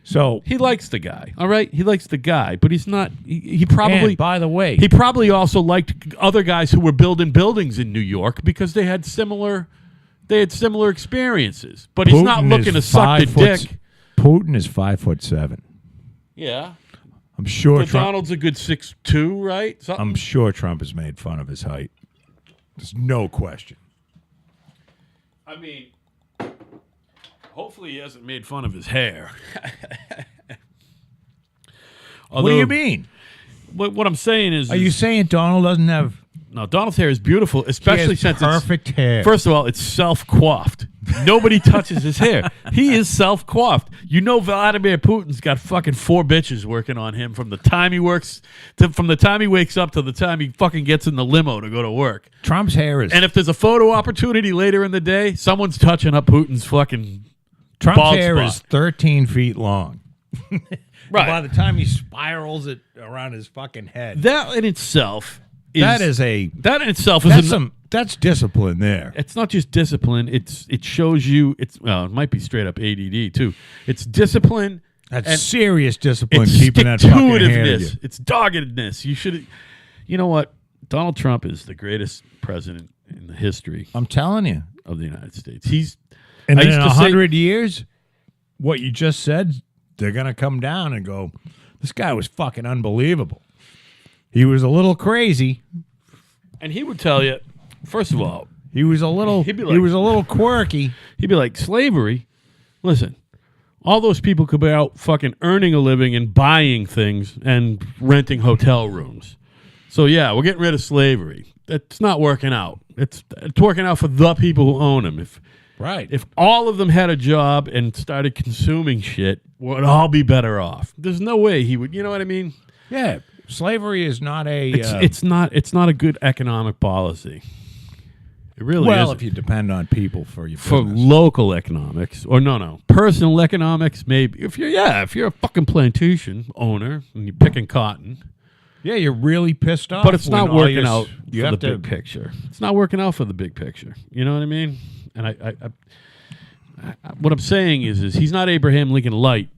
So he likes the guy, all right? He likes the guy, but he's not. He probably. And by the way, he probably also liked other guys who were building buildings in New York because they had similar experiences. But he's not looking to suck the dick. Putin is 5'7". Yeah, I'm sure. Donald's a good 6'2", right? Something? I'm sure Trump has made fun of his height. There's no question. I mean, hopefully he hasn't made fun of his hair. What do you mean? What I'm saying is... Are you saying Donald doesn't have... No, Donald's hair is beautiful, especially since perfect hair. First of all, it's self-coiffed. Nobody touches his hair. He is self-coiffed. You know Vladimir Putin's got fucking 4 bitches working on him from the time he wakes up to the time he fucking gets in the limo to go to work. Trump's hair is... And if there's a photo opportunity later in the day, someone's touching up Putin's fucking Trump's bald hair spot. is 13 feet long. Right. By the time he spirals it around his fucking head. That in itself that in itself is that's discipline there. It's not just discipline. It shows you. It might be straight up ADD too. It's discipline. That's serious discipline. It's keeping that fucking hand in you. It's doggedness. You should. You know what? Donald Trump is the greatest president in the history. I'm telling you, of the United States. And in 100 years, what you just said, they're gonna come down and go, "This guy was fucking unbelievable. He was a little crazy." And he would tell you, first of all, he was a little quirky. He'd be like, slavery. Listen, all those people could be out fucking earning a living and buying things and renting hotel rooms. So yeah, we're getting rid of slavery. That's not working out. It's working out for the people who own them. If all of them had a job and started consuming shit, we'd all be better off. There's no way he would. You know what I mean? Yeah. Slavery is not a. It's not a good economic policy. It really well, isn't. if you depend on people for your for business. local economics or personal economics, maybe if you're a fucking plantation owner and you're picking cotton. Yeah, you're really pissed off. But it's not working out you for have the big picture. It's not working out for the big picture. You know what I mean? And I what I'm saying is he's not Abraham Lincoln light.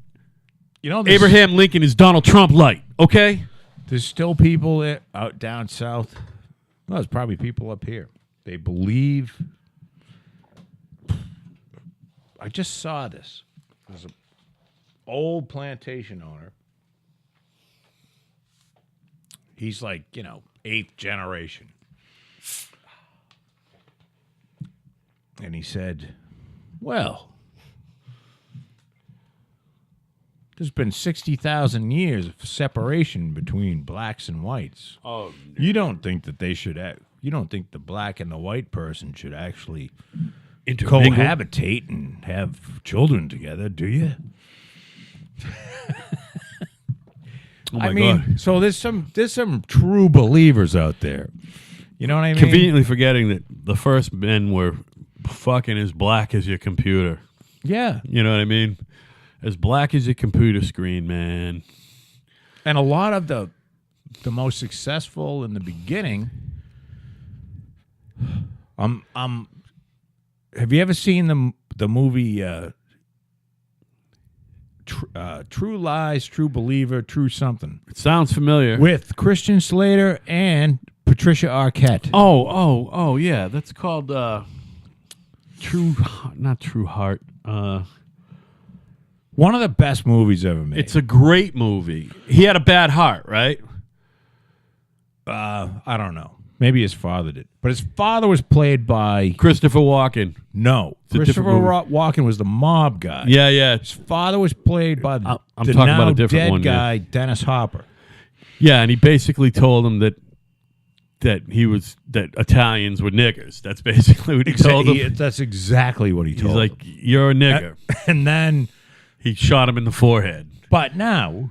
You know, Abraham Lincoln is Donald Trump light. Okay. There's still people out down south. Well, there's probably people up here. They believe. I just saw this. There's an old plantation owner. He's like, 8th generation. And he said, well, there's been 60,000 years of separation between blacks and whites. Oh, no. You don't think that they should you don't think the black and the white person should actually cohabitate and have children together, do you? Oh my God. So there's some true believers out there. You know what I mean? Conveniently forgetting that the first men were fucking as black as your computer. Yeah. You know what I mean? As black as your computer screen, man. And a lot of the most successful in the beginning. Have you ever seen the movie True Lies, True Believer, True Something? It sounds familiar. With Christian Slater and Patricia Arquette. Oh, yeah. That's called not True Heart. One of the best movies ever made. It's a great movie. He had a bad heart, right? I don't know. Maybe his father did. But his father was played by... Christopher Walken. No. Christopher Walken was the mob guy. Yeah. His father was played by I'm talking about a different dead one, guy, Dennis Hopper. Yeah, and he basically told him that Italians were niggers. That's basically what he told him. That's exactly what he told him. He's like, you're a nigger. And then... he shot him in the forehead. But now,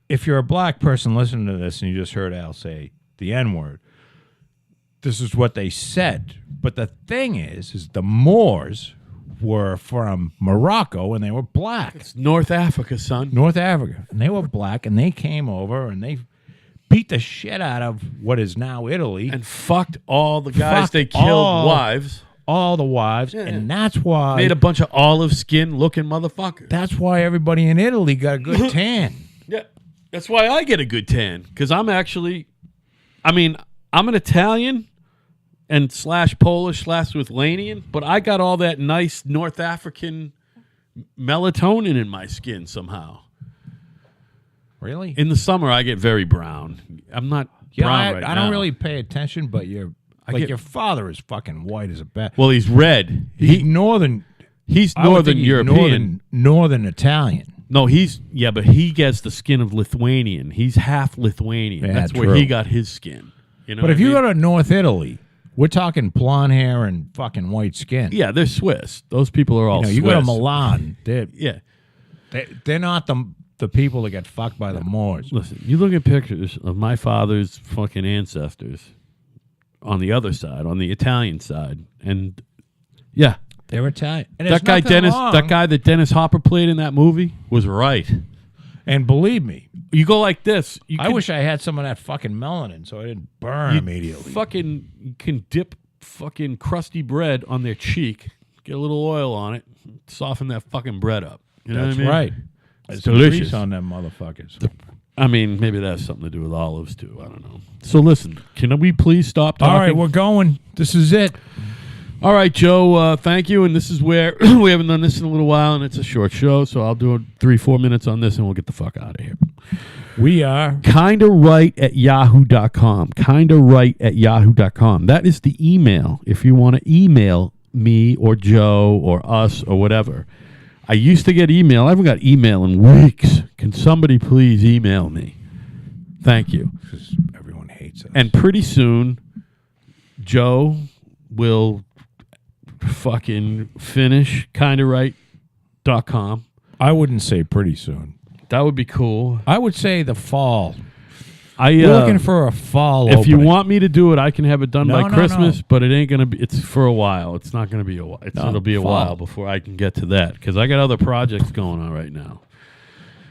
if you're a black person listening to this and you just heard Al say the N-word, this is what they said. But the thing is the Moors were from Morocco and they were black. It's North Africa, son. North Africa. And they were black and they came over and they beat the shit out of what is now Italy. And fucked all the guys they killed wives. All the wives. Yeah. And that's why... made a bunch of olive skin looking motherfuckers. That's why everybody in Italy got a good tan. Yeah. That's why I get a good tan. Because I'm actually... I'm an Italian and / Polish / Lithuanian, but I got all that nice North African melatonin in my skin somehow. Really? In the summer, I get very brown. I'm not brown right now. I don't really pay attention, but your father is fucking white as a bat. Well, he's red. He's northern. He's Northern European. Northern Italian. No, but he gets the skin of Lithuanian. He's half Lithuanian. Yeah, that's true. where he got his skin. You know. But if you go to North Italy, we're talking blonde hair and fucking white skin. Yeah, they're Swiss. Those people are all Swiss. You go to Milan, they're not the people that get fucked by the Moors. Listen, you look at pictures of my father's fucking ancestors on the other side, on the Italian side, and yeah, they're Italian. And that guy that Dennis Hopper played in that movie was right. And believe me, You go like this. I wish I had some of that fucking melanin so I didn't burn immediately. You can dip fucking crusty bread on their cheek, get a little oil on it, soften that fucking bread up. You know That's what I mean? right. It's delicious. Grease on them motherfuckers. I mean, maybe that has something to do with olives too. I don't know. So listen, can we please stop talking? All right, we're going. This is it. All right, Joe, thank you. And this is where we haven't done this in a little while, and it's a short show, so I'll do 3-4 minutes on this, and we'll get the fuck out of here. We are Kinda right at yahoo.com. Kinda right at yahoo.com. That is the email if you want to email me or Joe or us or whatever. I used to get email. I haven't got email in weeks. Can somebody please email me? Thank you. because everyone hates us. And pretty soon, Joe will fucking finish kindaright.com. I wouldn't say pretty soon. That would be cool. I would say the fall. We're We're looking for a fall If you opening. want me to do it, I can have it done by No, Christmas, no. but it ain't gonna be. It's for a while. It's not gonna be a while. It'll be a fall. while before I can get to that because I got other projects going on right now.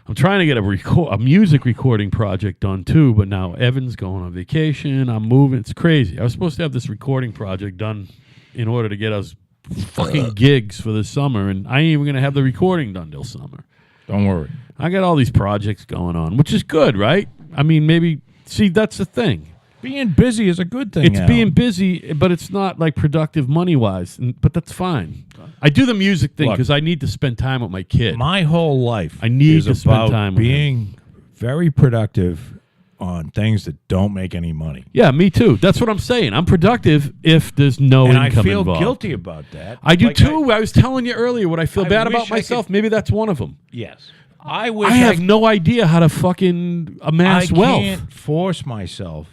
I'm trying to get a music recording project done too, but now Evan's going on vacation. I'm moving. It's crazy. I was supposed to have this recording project done in order to get us fucking gigs for the summer, and I ain't even gonna have the recording done till summer. Don't worry. I got all these projects going on, which is good, right? I mean, maybe, see, that's the thing. Being busy is a good thing. It's Al. being busy, but it's not like productive money-wise, but that's fine. I do the music thing Look, because I need to spend time with my kid. My whole life I need is to spend about time with being very productive on things that don't make any money. Yeah, me too. That's what I'm saying. I'm productive if there's no And I income feel involved. guilty about that. I do Like, too. I was telling you earlier what I feel I bad wish about I myself. could- Maybe that's one of them. Yes. I wish I have no idea how to fucking amass I wealth. can't force myself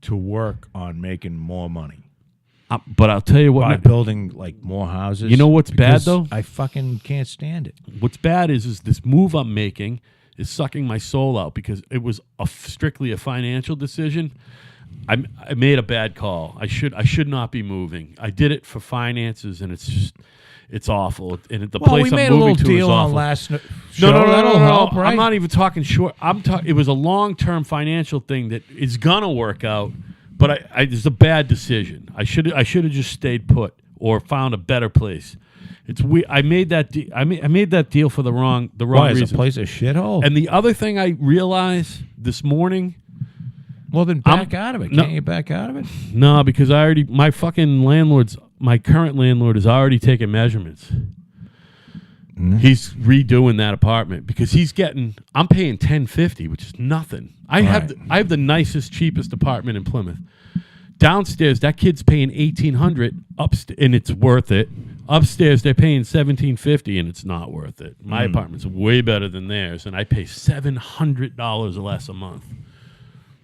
to work on making more money But I'll tell you what. by building like more houses. You know what's bad, because though? I fucking can't stand it. What's bad is this move I'm making is sucking my soul out because it was strictly a financial decision. I made a bad call. I should not be moving. I did it for finances, and it's awful. And the Well, place we I'm made a moving little to deal is on awful. last show. No, That'll help, right? I'm not even talking short. It was a long-term financial thing that is gonna work out, but it's a bad decision. I should have just stayed put or found a better place. I made that I made that deal for the wrong Why, is reason. a place a shithole? And the other thing I realized this morning, well, then back out of it. no. Can't you back out of it? no, because my current landlord has already taken measurements. Mm-hmm. He's redoing that apartment because I'm paying $1,050, which is nothing. I have the nicest, cheapest apartment in Plymouth. Downstairs, that kid's paying $1,800 and it's worth it. Upstairs, they're paying $1,750 and it's not worth it. My apartment's way better than theirs, and I pay $700 less a month.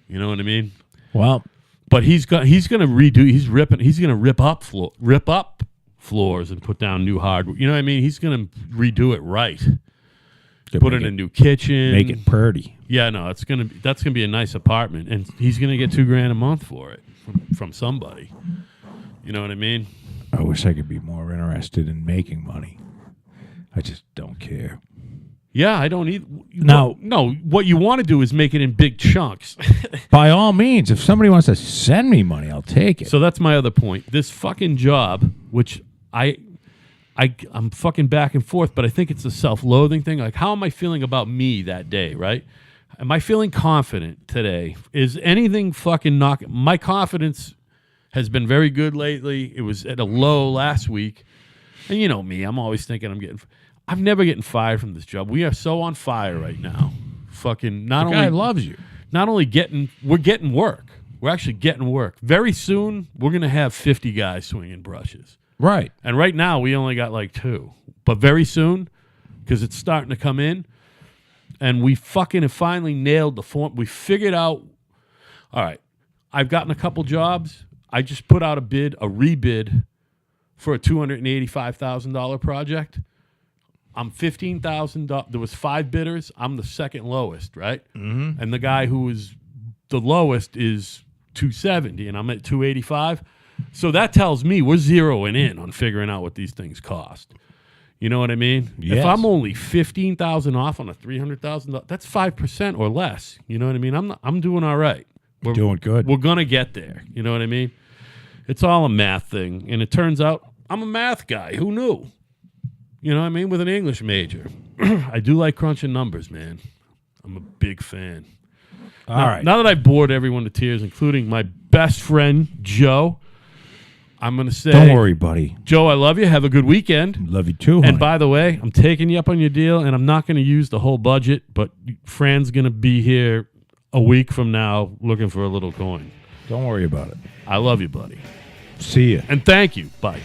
You know what I mean? Well, But he's gonna rip up floors and put down new hardware. You know what I mean? He's gonna redo it right. Put in a new kitchen. make it purty. Yeah, no, that's gonna be a nice apartment, and he's gonna get $2,000 a month for it from somebody. You know what I mean? I wish I could be more interested in making money. I just don't care. Yeah, I don't need. Now- no, what you want to do is make it in big chunks. By all means, if somebody wants to send me money, I'll take it. So that's my other point. This fucking job, which I'm fucking back and forth, but I think it's a self-loathing thing. Like, how am I feeling about me that day, right? Am I feeling confident today? Is anything fucking my confidence has been very good lately. It was at a low last week. And you know me, I'm always thinking I'm never getting fired from this job. We are so on fire right now. Fucking the guy loves you. not only we're getting work. We're actually getting work. Very soon, we're going to have 50 guys swinging brushes. Right. And right now, we only got like 2. But very soon, because it's starting to come in, and we fucking have finally nailed the form. We figured out, all right, I've gotten a couple jobs. I just put out a rebid for a $285,000 project. I'm $15,000. There was 5 bidders. I'm the second lowest, right? Mm-hmm. And the guy who is the lowest is $270, and I'm at $285. So that tells me we're zeroing in on figuring out what these things cost. You know what I mean? Yes. If I'm only 15,000 off on a $300,000, that's 5% or less. You know what I mean? I'm doing all right. We're doing good. We're gonna get there. You know what I mean? It's all a math thing, and it turns out I'm a math guy. Who knew? You know what I mean? With an English major, I do like crunching numbers, man. I'm a big fan. All right. Now that I've bored everyone to tears, including my best friend Joe, I'm going to say... Don't worry, buddy. Joe, I love you. Have a good weekend. Love you too, honey. And by the way, I'm taking you up on your deal, and I'm not going to use the whole budget, but Fran's going to be here a week from now looking for a little coin. Don't worry about it. I love you, buddy. See ya. And thank you. Bye.